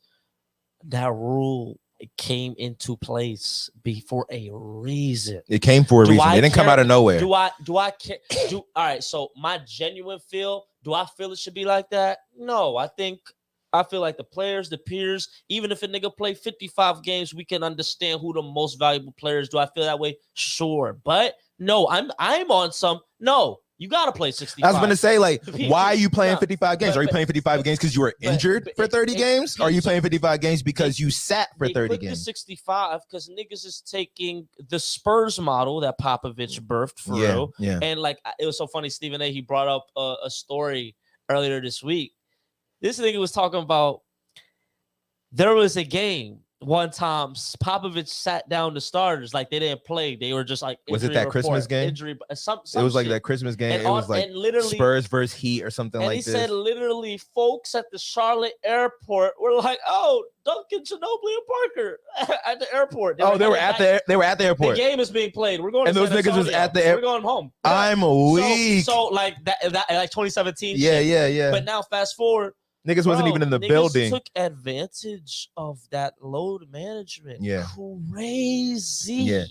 that rule. It came into place for a reason. It came for a reason. It didn't come out of nowhere. Do I care? All right. So my genuine feel, do I feel it should be like that? No, I feel like the players, the peers, even if a nigga play 55 games, we can understand who the most valuable players. Do I feel that way? Sure. But no, I'm on some. No, you got to play 65. I was going to say, like, why are you playing 55 games? Are you playing 55 games because you were injured for 30 games? Or are you playing 55 games because you sat for 30 games? 65 because niggas is taking the Spurs model that Popovich birthed for real. Yeah. And, like, it was so funny. Stephen A., he brought up a story earlier this week. This nigga was talking about there was a game. One time, Popovich sat down the starters like they didn't play. They were just like, was it that Christmas game? Injury, some it was like that Christmas game. It was like Spurs versus Heat or something like this. And he said literally folks at the Charlotte airport were like, "Oh, Duncan, Ginobili, and Parker at the airport." They were at the airport. The game is being played. We're going. And those niggas was at the airport. We're going home. I'm weak. So like that like 2017. Yeah. But now fast forward. Niggas wasn't even in the building. Took advantage of that load management. Yeah. Crazy. Yeah.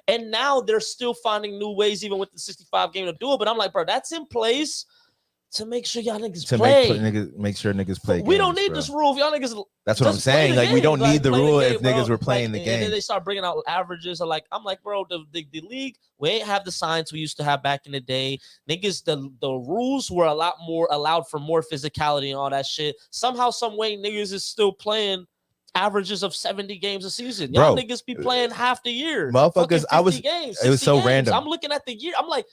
And now they're still finding new ways, even with the 65 game, to do it. But I'm like, bro, that's in place to make sure y'all niggas play. Make sure niggas play. We don't need this rule if y'all niggas. That's what I'm saying. Like, we don't need the rule if niggas were playing the game. And then they start bringing out averages. I'm like, bro, the league, we ain't have the science we used to have back in the day. Niggas, the rules were a lot more allowed for more physicality and all that shit. Somehow, some way, niggas is still playing averages of 70 games a season. Y'all niggas be playing half the year. Motherfuckers, it was so games. random. I'm looking at the year. I'm like,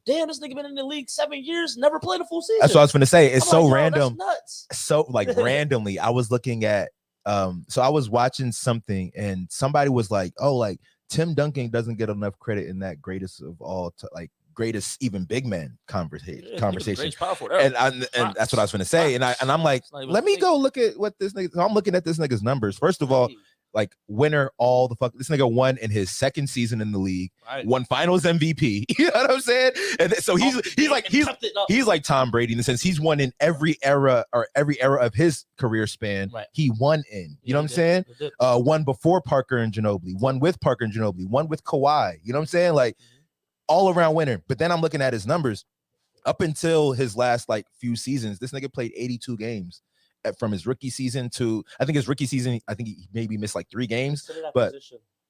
damn, this nigga been in the league 7 years, never played a full season. That's what I was gonna say. It's so like, random. That's nuts. So like randomly, I was looking at so I was watching something and somebody was like, oh, like Tim Duncan doesn't get enough credit in that greatest of all greatest even big man conversation. And that's what I was gonna say. And I'm like, let me go look at what this nigga. So I'm looking at this nigga's numbers. First of all, like winner all the fuck. This nigga won in his second season in the league, won finals MVP. You know what I'm saying? And so he's like Tom Brady in the sense he's won in every era of his career span. Right. He won in. You know what I'm saying? Won before Parker and Ginobili, won with Parker and Ginobili, won with Kawhi. You know what I'm saying? Like all around winner. But then I'm looking at his numbers up until his last like few seasons. This nigga played 82 games. From his rookie season to I think he maybe missed like 3 games, but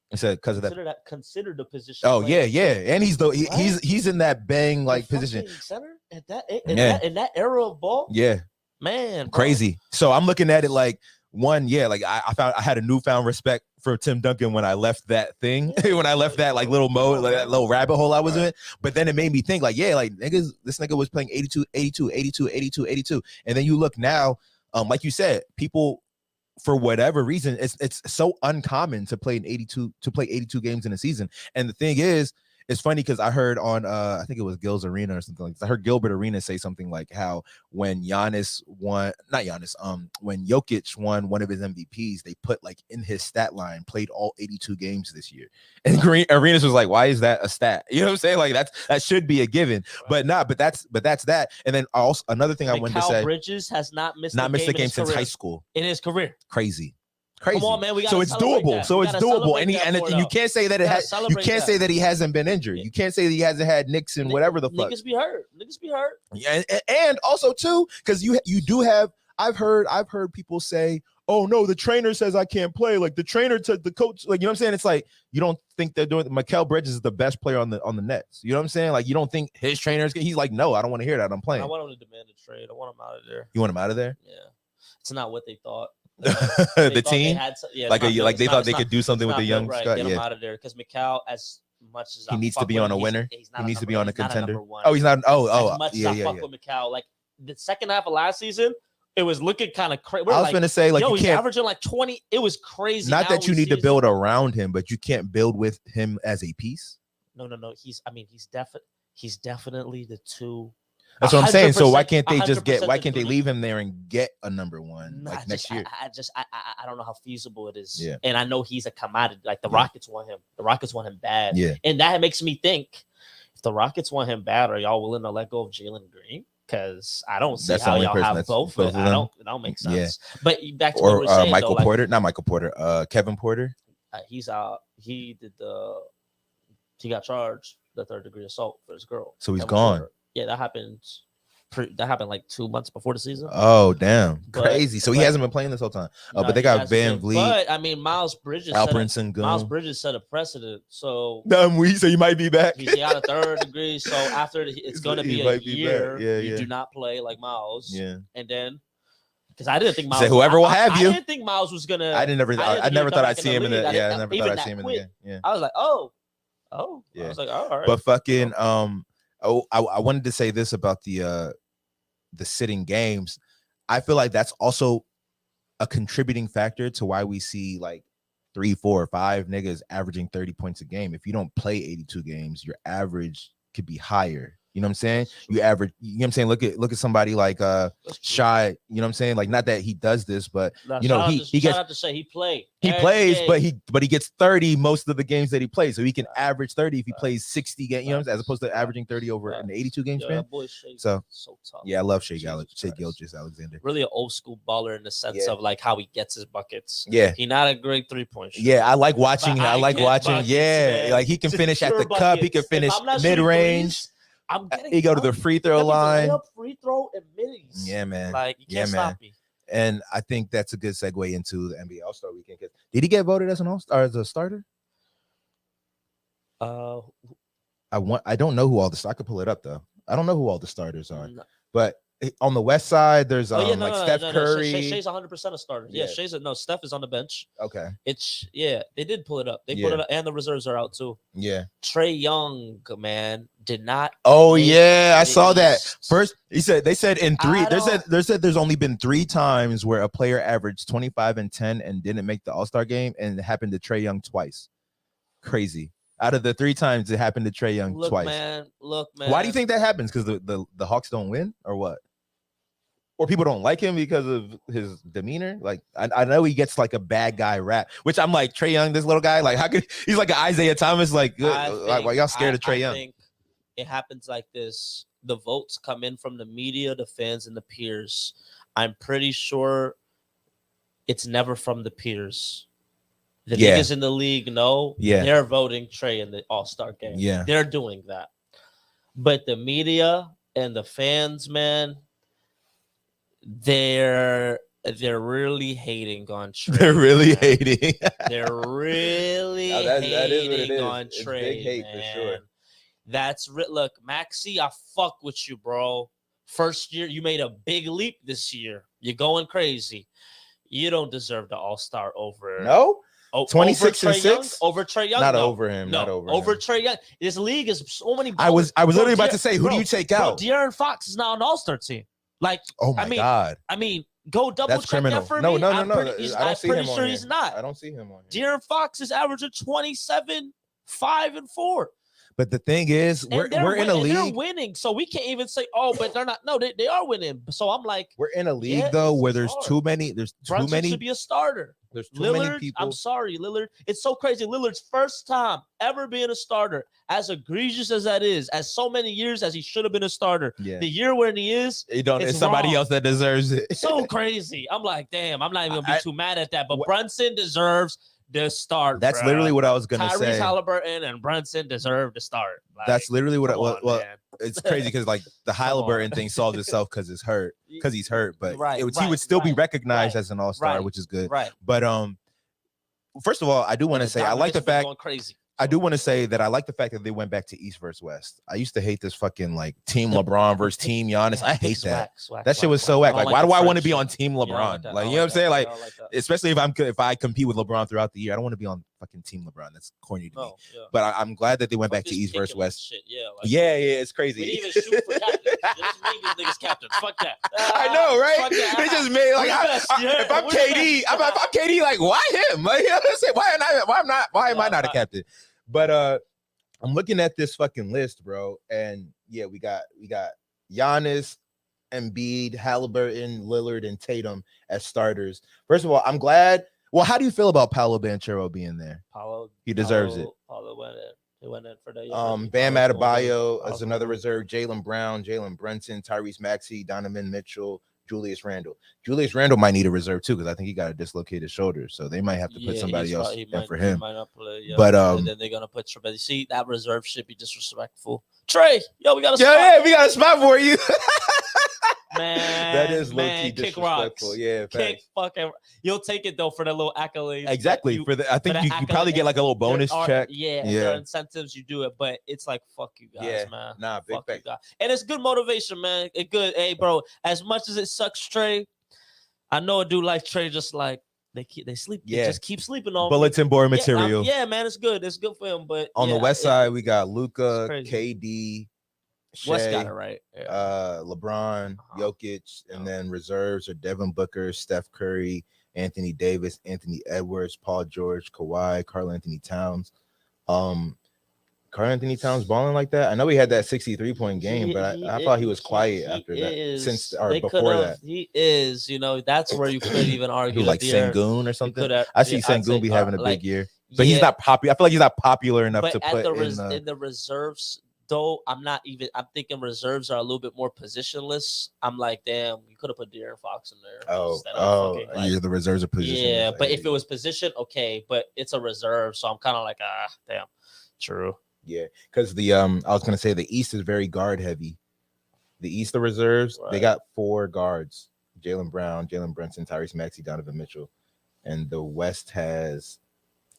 he said because of that. Consider the position. Oh yeah, and he's in that bang like position. Center at that in that era of ball. Yeah, man, crazy. So I'm looking at it like like I had a newfound respect for Tim Duncan when I left that thing, when I left that like little mode, like that little rabbit hole I was in. But then it made me think like, like niggas, this nigga was playing 82, and then you look now. Like you said, people for whatever reason, it's so uncommon to play 82 games in a season. And the thing is, it's funny because I heard on I think it was Gil's Arena or something like that. I heard Gilbert Arena say something like how when Jokic won one of his MVPs, they put like in his stat line played all 82 games this year. And Arenas was like, why is that a stat? You know what I'm saying? Like that should be a given. Right. But that's that. And then also another thing I wanted to say, Bridges has not missed a game since high school. In his career. Crazy. Come on, man. So it's doable. And you can't say that you can't say that he hasn't been injured. You can't say that he hasn't had nicks and whatever the fuck. Niggas be hurt. Yeah, and also too, because you do have. I've heard people say, "Oh no, the trainer says I can't play." Like the trainer to the coach, like you know what I'm saying. It's like you don't think they're doing. Mikal Bridges is the best player on the Nets. You know what I'm saying? Like you don't think his trainers. He's like, no, I don't want to hear that. I'm playing. I want him to demand a trade. I want him out of there. You want him out of there? Yeah. It's not what they thought. The team, they thought they could do something with the young Scott. Get him out of there because Mikal, as much as he needs to be on a winner, he needs to be on a contender. He's not. As much as I fuck with Mikal, like the second half of last season, it was looking kind of crazy. I was gonna say, like, he's averaging like 20. It was crazy. Not that you need to build around him, but you can't build with him as a piece. No. He's definitely the two. That's what I'm saying. So why can't they just get? Why can't they leave him there and get a number one next year? I don't know how feasible it is. Yeah. And I know he's a commodity. Like the Rockets want him. The Rockets want him bad. Yeah. And that makes me think, if the Rockets want him bad, are y'all willing to let go of Jalen Green? Because I don't see how y'all have both. It don't make sense. Yeah. But back to what we're saying, Michael Porter, not Michael Porter. Kevin Porter. He's out. He got charged the 3rd-degree assault for his girl. So he's gone. Porter. Yeah, that happened like 2 months before the season. Oh, damn. Crazy. So he hasn't been playing this whole time. But they got Van Vliet. But I mean, Miles Bridges set a precedent. So so you might be back. He's out of 3rd degree. So after it's going to be a year, you do not play like Miles. Yeah. And then because I didn't think Miles. Whoever will have you. I didn't think Miles was gonna. I never thought I'd see him in the. Yeah, I never thought I'd see him in the game. Yeah. I was like, oh. Yeah. I was like, all right. But fucking I wanted to say this about the sitting games. I feel like that's also a contributing factor to why we see like 3, 4, 5 niggas averaging 30 points a game. If you don't play 82 games, your average could be higher. You know what I'm saying? You average, you know what I'm saying? Look at somebody like Shy, you know what I'm saying? Like, not that he does this, but you know, he gets to say he plays, but he gets 30 most of the games that he plays. So he can average 30 if he plays 60 games, you know, as opposed to averaging 30 over an 82 game span. So tough. Yeah, I love Shai Gilgeous-Alexander. Really an old school baller in the sense of like how he gets his buckets. Yeah. He's not a great 3-point shooter. Yeah, I like watching. Buckets, yeah, like he can finish at the cup. He can finish mid range. He go to the free throw line. Free throw and middies. Yeah, man. Like you can't stop me. And I think that's a good segue into the NBA All-Star Weekend. Did he get voted as an All-Star, as a starter? I don't know who all the. I could pull it up though. I don't know who all the starters are, but on the West Side, there's Steph Curry. Shai's 100% a starter. Yeah, Shai's Steph is on the bench. Okay. They did pull it up. They put it up, and the reserves are out too. Yeah. Trae Young, man, did not. Oh yeah, I saw that. First, they said in 3. They said there's only been 3 times where a player averaged 25 and 10 and didn't make the All-Star game, and it happened to Trae Young twice. Crazy. Out of the 3 times, it happened to Trae Young twice. Look, man. Why do you think that happens? Because the Hawks don't win, or what? Or people don't like him because of his demeanor. Like I know he gets like a bad guy rap, which I'm like, Trae Young, this little guy, like how could he's like an Isaiah Thomas? Like why y'all scared of Trae Young? I think it happens like this. The votes come in from the media, the fans, and the peers. I'm pretty sure it's never from the peers. The niggas in the league know they're voting Trae in the All-Star game. Yeah, they're doing that. But the media and the fans, man, they're really hating on Trae. They're really hating. They're really hating on Trae. Big hate for sure. Look, Maxey, I fuck with you, bro. First year, you made a big leap this year. You're going crazy. You don't deserve the All-Star over. No? 26 and 6 over Trae Young. Not over him. Trae Young. This league is so many. I was literally about to say, who do you take out? De'Aaron Fox is now an All-Star team. Like, oh my god. I mean, go double That's check criminal. that for me. No. I'm pretty sure he's not. I don't see him on here. De'Aaron Fox is averaging 27, 5 and 4. But the thing is, we're in a league. They're winning, so we can't even say, "Oh, but they're not." No, they are winning. So I'm like, we're in a league though where there's too many. There's too Brunson many should be a starter. There's too Lillard, many people. I'm sorry, Lillard. It's so crazy. Lillard's first time ever being a starter, as egregious as that is, as so many years as he should have been a starter. Yeah. The year when he is, it's somebody else that deserves it. So crazy. I'm like, damn. I'm not even gonna be too mad at that. But Brunson deserves the start. That's literally what I was gonna say. Tyrese Halliburton and Brunson deserve the start. Like, that's literally what. Well, it's crazy because like the Halliburton thing solved itself because he's hurt. But he would still be recognized as an All-Star, which is good. Right. But first of all, I do want to say I like the fact. Going crazy. I do want to say that I like the fact that they went back to East versus West. I used to hate this fucking like Team LeBron versus Team Giannis. I hate that. That shit was so whack. Like, why do I want to be on Team LeBron? Like, you know what I'm saying? Like, especially if I compete with LeBron throughout the year, I don't want to be on fucking Team LeBron. That's corny to me. But I'm glad that they went back to East versus West. Yeah, it's crazy. We didn't even shoot for captain. They just made these niggas captain. Fuck that. I know, right? They just made like if I'm KD, if I'm KD, like why him? Like, you know what I'm saying? Why am I not a captain? But I'm looking at this fucking list, bro, and yeah, we got Giannis, Embiid, Halliburton, Lillard, and Tatum as starters. First of all, I'm glad. Well, how do you feel about Paolo Banchero being there? He deserves it. Paulo went in. He went in for the Bam Adebayo as another reserve. Jaylen Brown, Jalen Brunson, Tyrese Maxey, Donovan Mitchell, Julius Randle. Julius Randle might need a reserve too because I think he got a dislocated shoulder, so they might have to put somebody else in for him. But and then they're gonna put Trey. See, that reserve should be disrespectful. Trey, we got a spot. Yeah, we got a spot for you. Man, that is low-key disrespectful. Yeah, kick fucking. You'll take it though for the little accolades. Exactly. I think you probably get like a little bonus check. There are incentives you do it, but it's like fuck you guys, man. Nah, big fuck you guys. And it's good motivation, man. It's good. Hey, bro. As much as it sucks, Trey, I know a dude like Trey just like they sleep. They just keep sleeping on bulletin board material. Yeah, man, it's good. It's good for him. But on the West Side, we got Luka, KD. West got it right. LeBron, Jokic, and then reserves are Devin Booker, Steph Curry, Anthony Davis, Anthony Edwards, Paul George, Kawhi, Karl Anthony Towns. Karl Anthony Towns balling like that. I know he had that 63-point game, but I thought he was quiet after that. Before that. He is, that's where you could even argue like Sengun or something. I see Sengun be having a big year, but he's not popular. I feel like he's not popular enough to put in the reserves. Though I'm thinking reserves are a little bit more positionless. I'm like, damn, you could have put De'Aaron Fox in there. The reserves are positionless. Yeah, but if it was positioned, okay, but it's a reserve, so I'm kind of like, damn, true. Yeah, because I was gonna say the East is very guard heavy. The East, the reserves, they got 4 guards: Jaylen Brown, Jalen Brunson, Tyrese Maxey, Donovan Mitchell, and the West has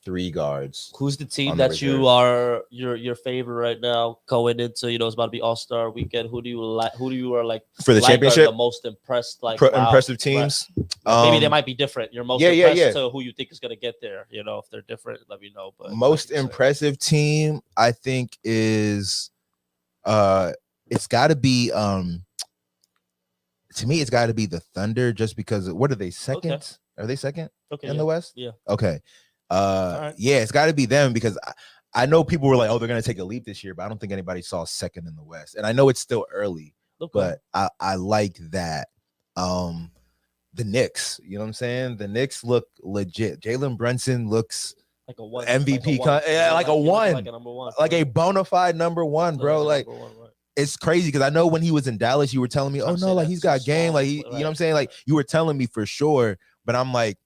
3 guards. Who's the team that you are your favorite right now going into? It's about to be All-Star weekend. Who do you like? Who do you are like for the championship? The most impressed, impressive teams. Right. Maybe they might be different. You're most impressed to who you think is gonna get there. If they're different, let me know. But most impressive team, I think, is it's got to be to me, it's got to be the Thunder, just because. What are they, second? Okay. Are they second in the West? Yeah. Okay. Yeah, it's got to be them because I know people were like, oh, they're gonna take a leap this year, but I don't think anybody saw second in the West. And I know it's still early, but I like that. The Knicks, you know what I'm saying? The Knicks look legit. Jalen Brunson looks like a one MVP, like a number one, like a bona fide number one, bro. Like it's crazy because I know when he was in Dallas, you were telling me, oh no, like he's got game, like you know what I'm saying? Like you were telling me for sure, but I'm like,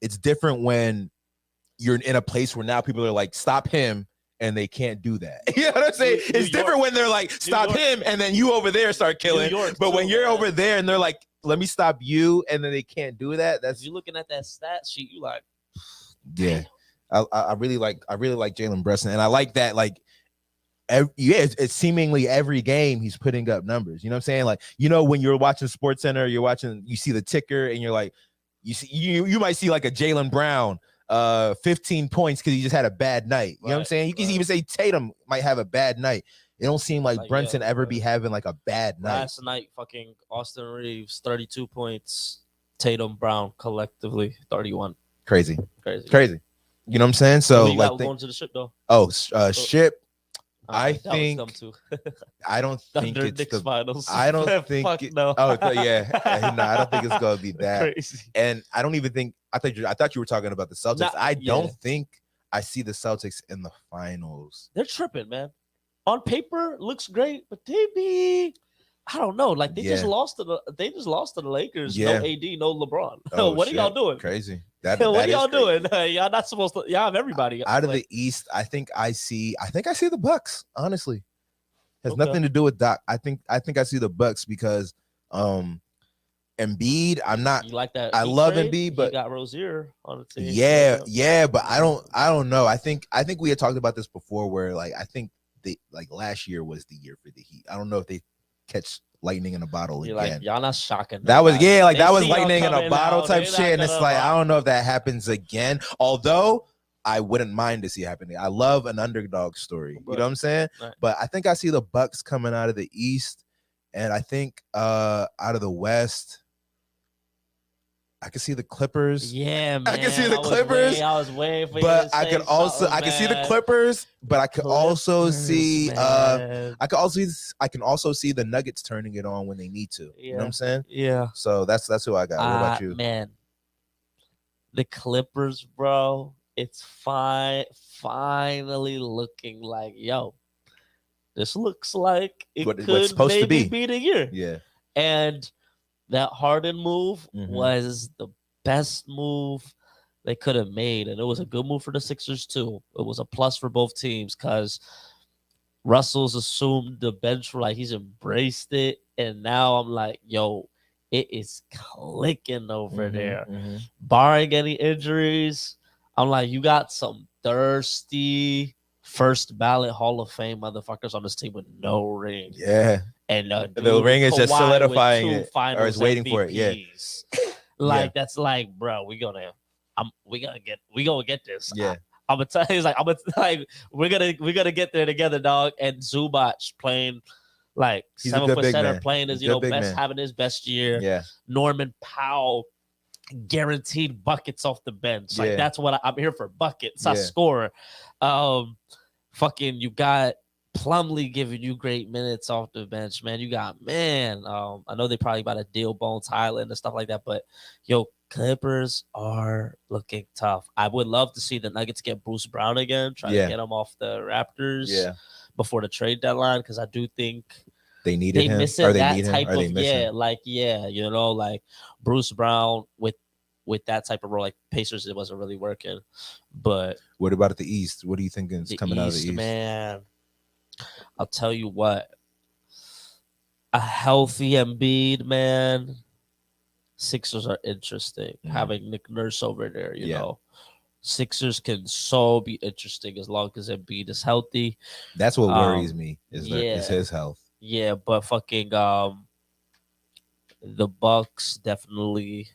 it's different when you're in a place where now people are like, stop him, and they can't do that. You know what I'm saying? It's different when they're like, stop him, and then you over there start killing. But when you're over there and they're like, let me stop you, and then they can't do that. That's you looking at that stat sheet, you like, yeah. I really like Jalen Brunson, and I like that it's seemingly every game he's putting up numbers. You know what I'm saying? Like, when you're watching SportsCenter, you see the ticker, and you're like, you might see like a Jaylen Brown 15 points because he just had a bad night. You know what I'm saying? You can even say Tatum might have a bad night. It don't seem like Brunson ever be having like a bad night. Last night, fucking Austin Reeves, 32 points. Tatum, Brown, collectively 31. Crazy. You know what I'm saying? So like, going to the ship though. Ship. I think I don't think it's the finals. I don't think no. No, I don't think it's gonna be that. Crazy. And I don't even think I thought you were talking about the Celtics. I don't think I see the Celtics in the finals. They're tripping, man. On paper, looks great, but I don't know. Like they just lost to the Lakers. Yeah. No AD, no LeBron. What are y'all doing? Crazy. What are y'all doing? Y'all not supposed to. Y'all have everybody out of the East. I think I see the Bucks. Honestly, has nothing to do with Doc. I think I see the Bucks because, and Embiid, I'm not. You like that? I love trade? Embiid, but you got Rozier on the team. Yeah, but I don't know. I think we had talked about this before, where like I think they like last year was the year for the Heat. I don't know if they catch lightning in a bottle again. Like, y'all not shocking. That was that was lightning in a bottle type shit, and it's like I don't know if that happens again. Although I wouldn't mind to see it happening. I love an underdog story. You know what I'm saying? Right. But I think I see the Bucks coming out of the East, and I think out of the West, I can see the Clippers. Yeah, man. I can see the Clippers. I was waiting for you but to I could also man. I can see the Clippers, but I could also see I can also see the Nuggets turning it on when they need to. You know what I'm saying? Yeah. So that's who I got. What about you? Man. The Clippers, bro. It's finally looking like, yo, this looks like it could supposed maybe to be the year. Yeah. And that Harden move was the best move they could have made. And it was a good move for the Sixers, too. It was a plus for both teams because Russell's assumed the bench, like he's embraced it. And now I'm like, yo, it is clicking over there. Barring any injuries, I'm like, you got some thirsty first ballot Hall of Fame motherfuckers on this team with no ring. Yeah. And the ring is just solidifying it, or is waiting for it. Yeah. Like that's like, bro, we gonna get this. Yeah. I'm gonna tell you, we're gonna get there together, dog. And Zubac playing like 7% playing his having his best year. Yeah. Norman Powell guaranteed buckets off the bench. Like that's what I'm here for, buckets. I score. Fucking you got Plumlee giving you great minutes off the bench, man. You got I know they probably about to deal Bones Highland and stuff like that, but yo, Clippers are looking tough. I would love to see the Nuggets get Bruce Brown again, try to get him off the Raptors before the trade deadline, because I do think they needed him. Or they need him. Like Bruce Brown with that type of role, like Pacers, it wasn't really working. But what about the East? What do you think is coming out of the East? Man, I'll tell you what. A healthy Embiid, man. Sixers are interesting. Having Nick Nurse over there, you know. Sixers can be interesting as long as Embiid is healthy. That's what worries me is his health. Yeah, but fucking the Bucks definitely.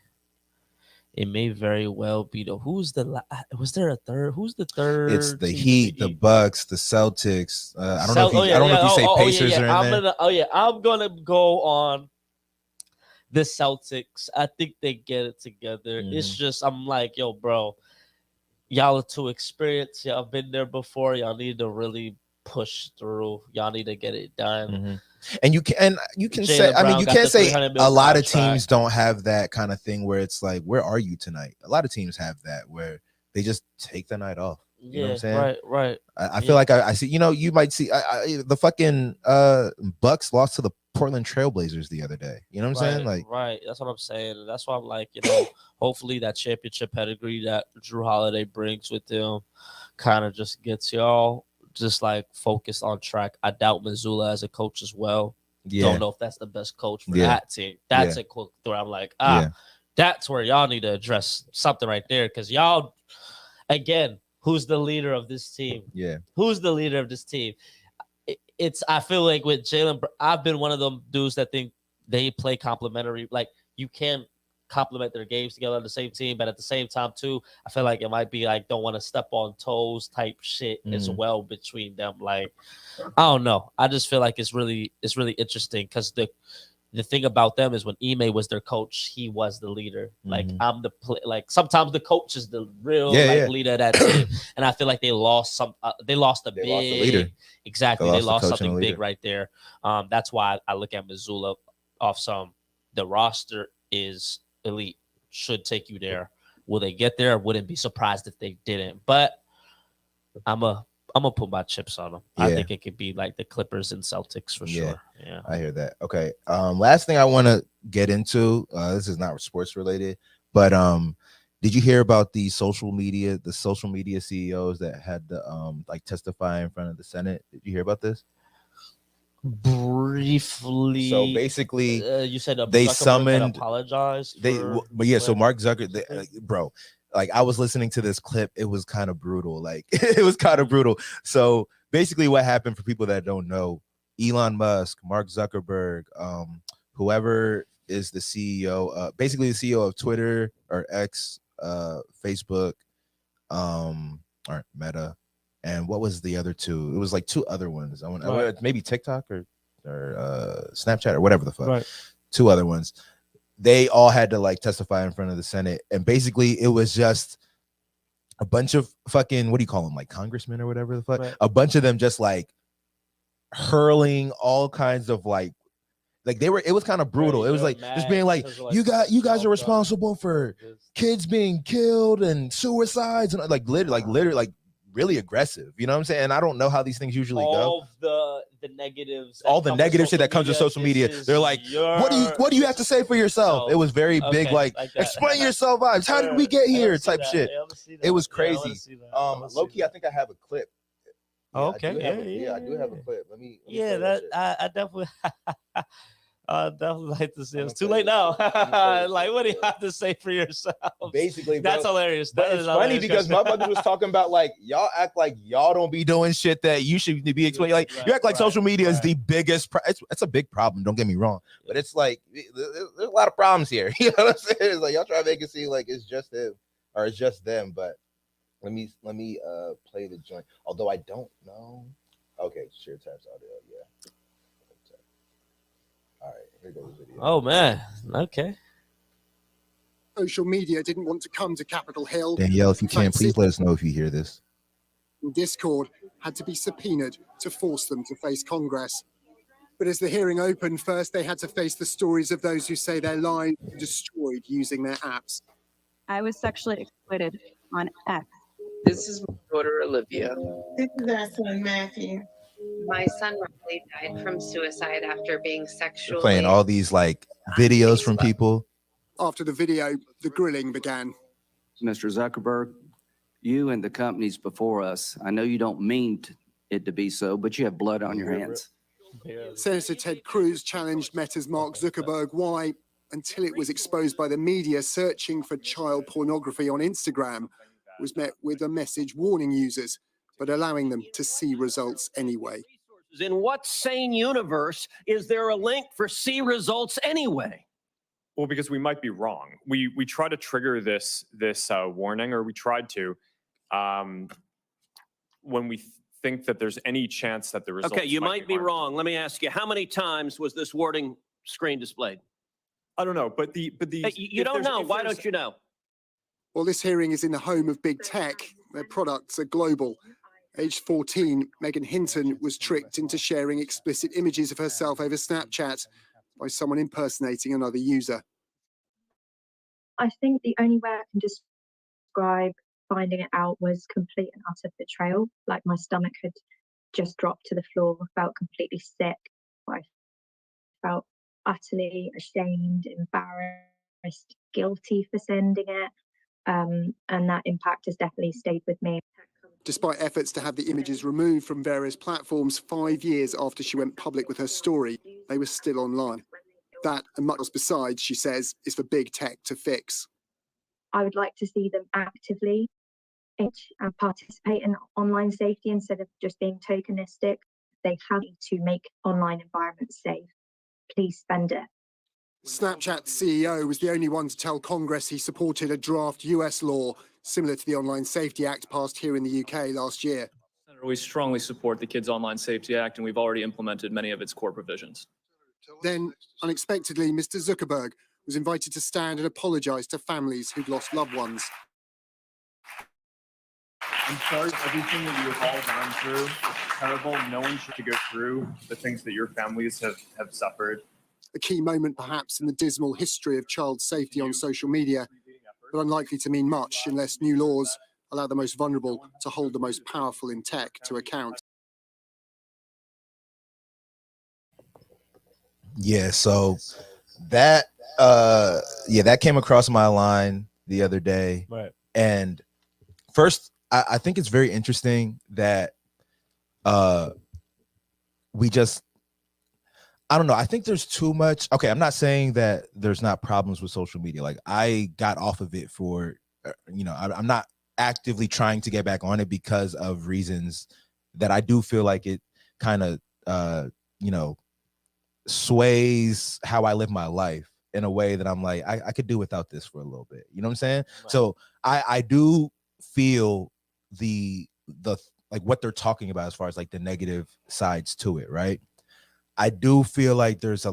It may very well be was there a third? Who's the third? It's the Heat, the Bucks, the Celtics. I don't know if you say Pacers are in there. I'm gonna go on the Celtics. I think they get it together. It's just I'm like, yo, bro, y'all are too experienced. Y'all been there before. Y'all need to really push through. Y'all need to get it done. And you can say, I mean, you can't say a lot of teams don't have that kind of thing where it's like, where are you tonight? A lot of teams have that where they just take the night off. You know what I'm saying? Right. I feel like I see, you might see the fucking Bucks lost to the Portland Trailblazers the other day. You know what I'm saying? Like, right. That's what I'm saying. That's why I'm like, hopefully that championship pedigree that Drew Holiday brings with him kind of just gets y'all just like focused on track. I doubt Missoula as a coach as well. Don't know if that's the best coach for that team. That's a quick throw. I'm like, that's where y'all need to address something right there. Because y'all, again, who's the leader of this team? Yeah. Who's the leader of this team? I feel like with Jalen, I've been one of them dudes that think they play complementary. Like you can complement their games together on the same team, but at the same time too, I feel like it might be like don't want to step on toes type shit as well between them. Like I don't know. I just feel like it's really interesting because the thing about them is when Ime was their coach, he was the leader. Like I'm like sometimes the coach is the real leader of that team, and I feel like they lost a leader. Exactly, they lost something big right there. That's why I look at Missoula off the roster is elite, should take you there. Will they get there? I wouldn't be surprised if they didn't, but I'm gonna put my chips on them. I think it could be like the Clippers and Celtics for sure. Yeah, I hear that. Okay. Last thing I want to get into, this is not sports related, but did you hear about the social media CEOs that had to like testify in front of the Senate? Did you hear about this? Briefly. So basically, you said they summoned. Apologized. But yeah. So Mark Zuckerberg, bro, like I was listening to this clip. It was kind of brutal. Like it was kind of brutal. So basically, what happened for people that don't know, Elon Musk, Mark Zuckerberg, whoever is the CEO, basically the CEO of Twitter or X, Facebook, or Meta, and what was the other two? It was like two other ones. I want maybe TikTok or Snapchat or whatever the fuck. Right. Two other ones. They all had to like testify in front of the Senate, and basically it was just a bunch of fucking, what do you call them, like congressmen or whatever the fuck. Right. A bunch of them just like hurling all kinds of like they were, it was kind of brutal. Right, it was like just being like, you guys are responsible for kids being killed and suicides and like literally like really aggressive. You know what I'm saying? And I don't know how these things usually go. All the negatives, all the negative shit that comes with social media. They're like, what do you have to say for yourself? It was very big, like explain yourself vibes. How did we get here? Type shit. It was crazy. Low-key, I think I have a clip. Yeah, okay. I do have a clip. Let me I definitely definitely like to see it. It's too late now. Like, what do you have to say for yourself? Basically, bro, that's hilarious. But it's funny because motherfuckers was talking about like y'all act like y'all don't be doing shit that you should be explaining. Like you act like social media is the biggest. It's a big problem. Don't get me wrong, but it's like there's a lot of problems here. You know what I'm saying? It's like y'all try to make it seem like it's just him or it's just them. But let me play the joint. Although I don't know. Okay, share tabs audio. Yeah. All right, here goes the video. Oh man, okay. Social media didn't want to come to Capitol Hill. Danielle, if you can, please let us know if you hear this. Discord had to be subpoenaed to force them to face Congress. But as the hearing opened, first they had to face the stories of those who say their lives were destroyed using their apps. I was sexually exploited on X. This is my daughter, Olivia. This is our son, Matthew. My son Riley died from suicide after being sexually. They're playing all these like videos from people. After the video, the grilling began. Mr. Zuckerberg, you and the companies before us, I know you don't mean it to be so, but you have blood on your hands. Senator Ted Cruz challenged Meta's Mark Zuckerberg why, until it was exposed by the media searching for child pornography on Instagram, was met with a message warning users, but allowing them to see results anyway. In what sane universe is there a link for see results anyway? Well, because we might be wrong. We try to trigger this warning, or we tried to, when we think that there's any chance that the results. Okay, you might be wrong. Let me ask you, how many times was this warning screen displayed? I don't know, but the hey, you don't know. Why don't you know? Well, this hearing is in the home of big tech. Their products are global. Aged 14, Megan Hinton was tricked into sharing explicit images of herself over Snapchat by someone impersonating another user. I think the only way I can describe finding it out was complete and utter betrayal. Like my stomach had just dropped to the floor, I felt completely sick. I felt utterly ashamed, embarrassed, guilty for sending it. And that impact has definitely stayed with me. Despite efforts to have the images removed from various platforms 5 years after she went public with her story, they were still online. That and much else besides, she says, is for big tech to fix. I would like to see them actively and participate in online safety instead of just being tokenistic. They have to make online environments safe. Please spend it. Snapchat's CEO was the only one to tell Congress he supported a draft US law similar to the Online Safety Act passed here in the UK last year. We strongly support the Kids Online Safety Act, and we've already implemented many of its core provisions. Then, unexpectedly, Mr. Zuckerberg was invited to stand and apologize to families who'd lost loved ones. I'm sorry for everything that you have all gone through. It's terrible. No one should go through the things that your families have suffered. A key moment, perhaps, in the dismal history of child safety on social media, but unlikely to mean much unless new laws allow the most vulnerable to hold the most powerful in tech to account. Yeah, so that that came across my line the other day. Right. And first, I think it's very interesting that we just I don't know. I think there's too much. Okay, I'm not saying that there's not problems with social media. Like I got off of it for, I'm not actively trying to get back on it because of reasons that I do feel like it kind of, sways how I live my life in a way that I'm like, I could do without this for a little bit. You know what I'm saying? Right. So I do feel the like what they're talking about as far as like the negative sides to it, right? I do feel like there's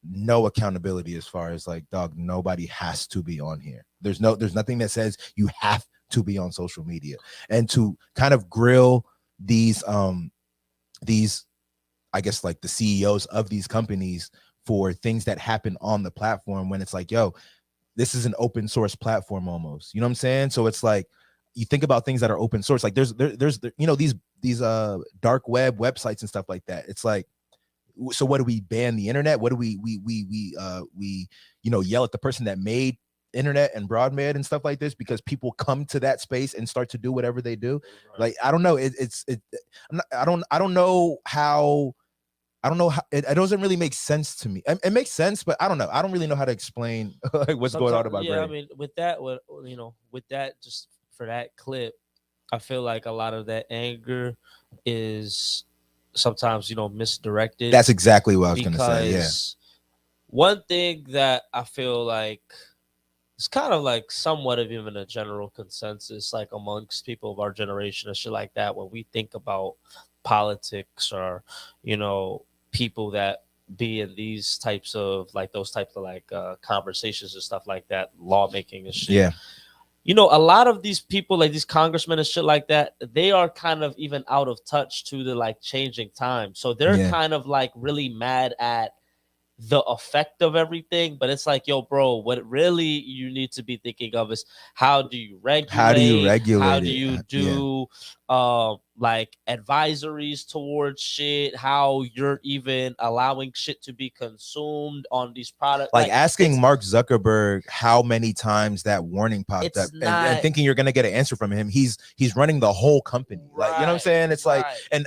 no accountability as far as like, dog, nobody has to be on here. There's nothing that says you have to be on social media. And to kind of grill these I guess like the CEOs of these companies for things that happen on the platform, when it's like, yo, this is an open source platform almost, you know what I'm saying? So it's like, you think about things that are open source, like there's these dark web websites and stuff like that. It's like, so what do we ban the internet? What do we yell at the person that made internet and broadband and stuff like this because people come to that space and start to do whatever they do? Like, I don't know. I don't know how it doesn't really make sense to me. It makes sense, but I don't know. I don't really know how to explain like what's going on in my brain. I mean, with that, just for that clip, I feel like a lot of that anger is sometimes misdirected. That's exactly what I was gonna say. Yeah. One thing that I feel like it's kind of like somewhat of even a general consensus, like amongst people of our generation and shit like that, when we think about politics or people that be in these types of conversations and stuff like that, lawmaking and shit. Yeah. A lot of these people, like these congressmen and shit like that, they are kind of even out of touch to the like changing time. So they're kind of like really mad at the effect of everything, but it's like, yo, bro, what really you need to be thinking of is how do you regulate? How do you do like advisories towards shit? How you're even allowing shit to be consumed on these products? Like asking Mark Zuckerberg how many times that warning popped up and thinking you're gonna get an answer from him. He's running the whole company. Like, you know what I'm saying? It's like, and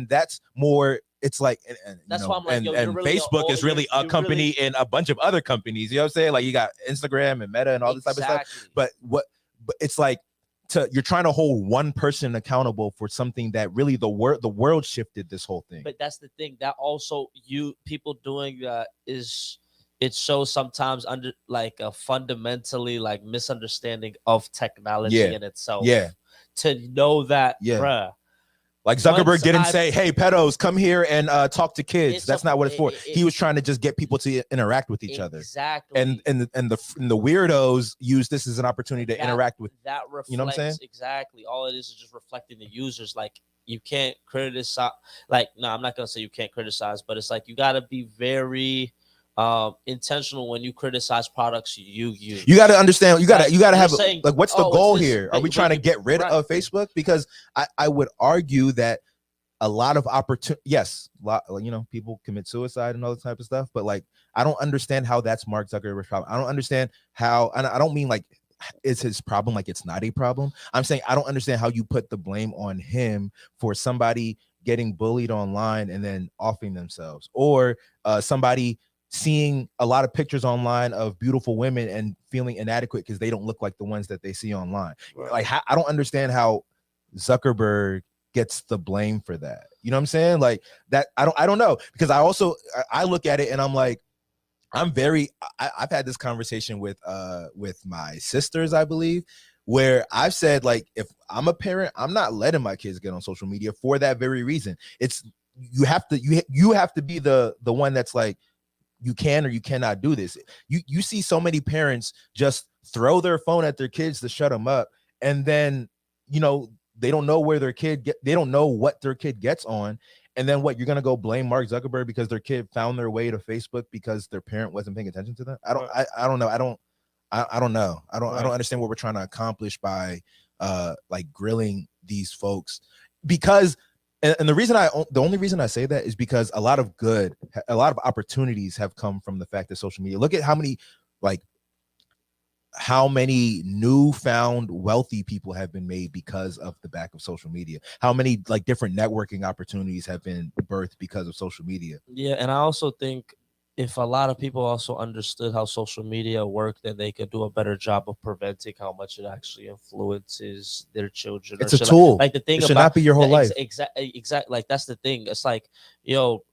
that's more. It's like, that's why I'm like, and really Facebook is really a company in a bunch of other companies. You know what I'm saying? Like you got Instagram and Meta and all this type of stuff. But it's like you're trying to hold one person accountable for something that really the world shifted this whole thing. But that's the thing that also people doing that is it shows sometimes under like a fundamentally like misunderstanding of technology in itself. Yeah. To know that, bruh. Like Zuckerberg didn't say, hey, pedos, come here and talk to kids. That's not what it's for. He was trying to just get people to interact with each other. Exactly. And the weirdos use this as an opportunity to interact with. That reflects, you know what I'm saying? Exactly. All it is just reflecting the users. Like you can't criticize. Like, no, I'm not going to say you can't criticize, but it's like you got to be very intentional when you criticize products you use. You got to understand, you got to have like, what's the goal here? Are we trying to get rid of Facebook? Because I would argue that a lot of people commit suicide and all that type of stuff, but like I don't understand how that's Mark Zuckerberg's problem. I don't understand how, and I don't mean like it's his problem, like it's not a problem. I'm saying I don't understand how you put the blame on him for somebody getting bullied online and then offing themselves, or somebody seeing a lot of pictures online of beautiful women and feeling inadequate because they don't look like the ones that they see online. Right. Like I don't understand how Zuckerberg gets the blame for that. You know what I'm saying? Like that, I don't know, because I look at it and I'm like, I've had this conversation with my sisters, I believe, where I've said, like, if I'm a parent, I'm not letting my kids get on social media for that very reason. It's you have to be the one that's like, you can or you cannot do this. You see so many parents just throw their phone at their kids to shut them up, and then they don't know where they don't know what their kid gets on, and then what, you're gonna go blame Mark Zuckerberg because their kid found their way to Facebook because their parent wasn't paying attention to them? I don't know. I don't know. I don't understand what we're trying to accomplish by like grilling these folks, because and the only reason I say that is because a lot of opportunities have come from the fact that social media, look at how how many newfound wealthy people have been made because of the back of social media. How many like different networking opportunities have been birthed because of social media. Yeah, and I also think if a lot of people also understood how social media worked, then they could do a better job of preventing how much it actually influences their children. It's a tool. Like the thing it should about not be your whole life. Exactly. Like that's the thing. It's like, yo,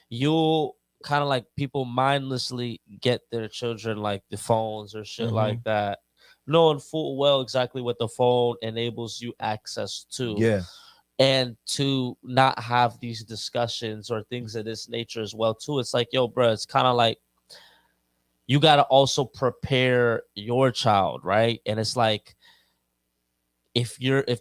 you'll kind of like people mindlessly get their children like the phones or shit like that, knowing full well exactly what the phone enables you access to. Yeah. And to not have these discussions or things of this nature as well too. It's like, yo, bro, it's kind of like you got to also prepare your child, right? And it's like if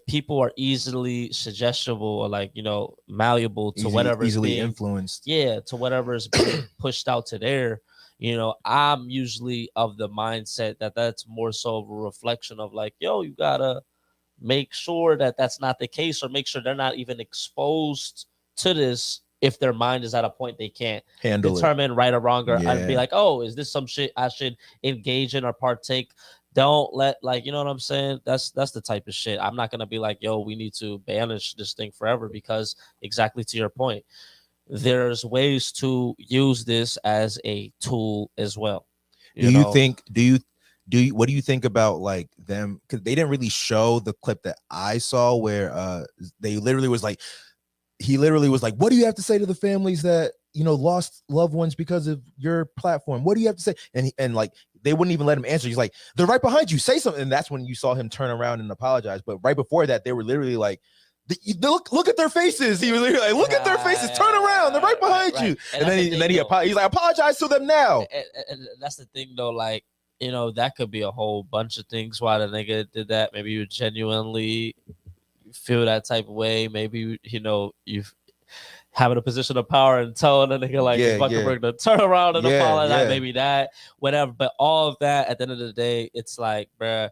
people are easily suggestible or like, you know, malleable to whatever easily influenced, to whatever is being pushed out to there, you know, I'm usually of the mindset that that's more so of a reflection of like, yo, you gotta make sure that that's not the case, or make sure they're not even exposed to this if their mind is at a point they can't determine right or wrong, or I'd be like, oh, is this some shit I should engage in or partake? Don't let, like, you know what I'm saying? That's the type of shit. I'm not gonna be like, yo, we need to banish this thing forever, because exactly to your point, there's ways to use this as a tool as well. What do you think about like them? Because they didn't really show the clip that I saw where they literally was like, he literally was like, what do you have to say to the families that, you know, lost loved ones because of your platform? What do you have to say? And like, they wouldn't even let him answer. He's like, they're right behind you, say something. And that's when you saw him turn around and apologize. But right before that, they were literally like, look at their faces. He was literally like, look at their faces, turn around, they're right behind you. And then he's like, apologize to them now. And that's the thing though, like, you know, that could be a whole bunch of things why the nigga did that. Maybe you genuinely feel that type of way. Maybe, you know, you've having a position of power and telling a nigga like Zuckerberg to turn around and apologize. Maybe that, whatever. But all of that, at the end of the day, it's like, bruh,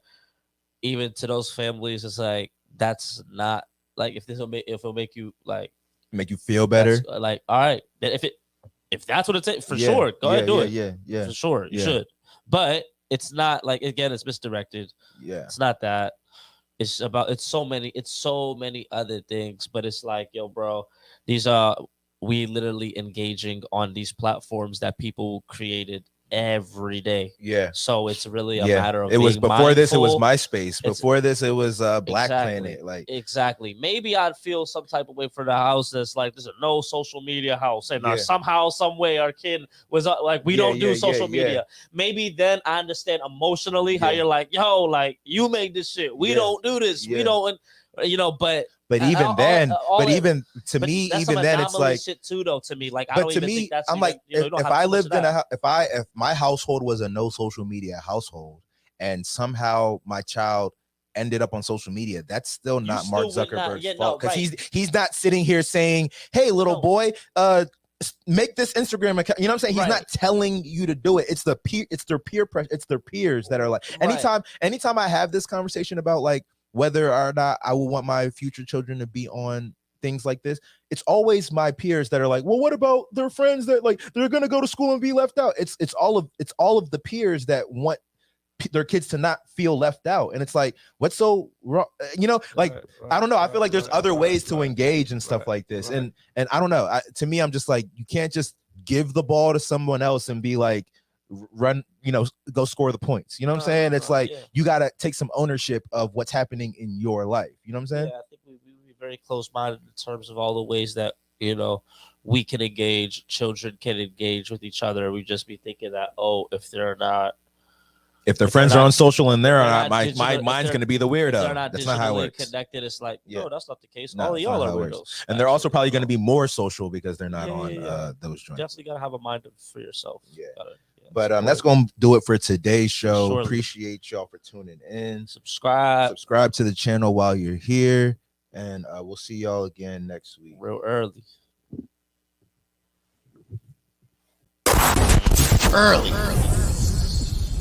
even to those families, it's like, that's not like, if it'll make you like make you feel better. Like, all right, if that's what it takes, for sure, go ahead, do it. Yeah, for sure, you should. But it's not like, again, it's misdirected. Yeah, it's not that. It's about, it's so many other things. But it's like, yo, bro, these are, we literally engaging on these platforms that people created every day. Yeah. So it's really a matter of, it was before mindful. This it was MySpace. Before this it was Black Planet. Like, exactly. Maybe I'd feel some type of way for the house that's like, there's a no social media house, and somehow, some way our kid was like, we don't do social media. Maybe then I understand emotionally how you're like, yo, like, you made this shit, we don't do this, we don't, you know. But even then, even to me, even then, it's like shit too, though. To me, like, I but don't to even me, think that's I'm even, like, you know, if I lived in if my household was a no social media household, and somehow my child ended up on social media, that's still not Mark Zuckerberg's fault, because he's not sitting here saying, hey, little boy, make this Instagram account. You know what I'm saying? He's not telling you to do it. It's their peer pressure. It's their peers that are like, anytime I have this conversation about like whether or not I will want my future children to be on things like this, it's always my peers that are like, well, what about their friends that like they're gonna go to school and be left out? It's all of the peers that want their kids to not feel left out. And it's like, what's so wrong? You know, like, I don't know. I feel like there's other ways to engage and stuff like this. And I don't know. To me, I'm just like, you can't just give the ball to someone else and be like, run, you know, go score the points. You know what I'm saying? It's like, you got to take some ownership of what's happening in your life. You know what I'm saying? Yeah, I think we be very close-minded in terms of all the ways that, you know, we can engage, children can engage with each other. We just be thinking that, oh, if their friends are on social and they're not, my mind's going to be the weirdo. That's not how it works. Connected, it's like, no, that's not the case. All of y'all are weirdos. And they're also probably going to be more social because they're not on those joints. Definitely got to have a mind for yourself. But that's going to do it for today's show. Appreciate y'all for tuning in. Subscribe to the channel while you're here. And we'll see y'all again next week. Real early. Early.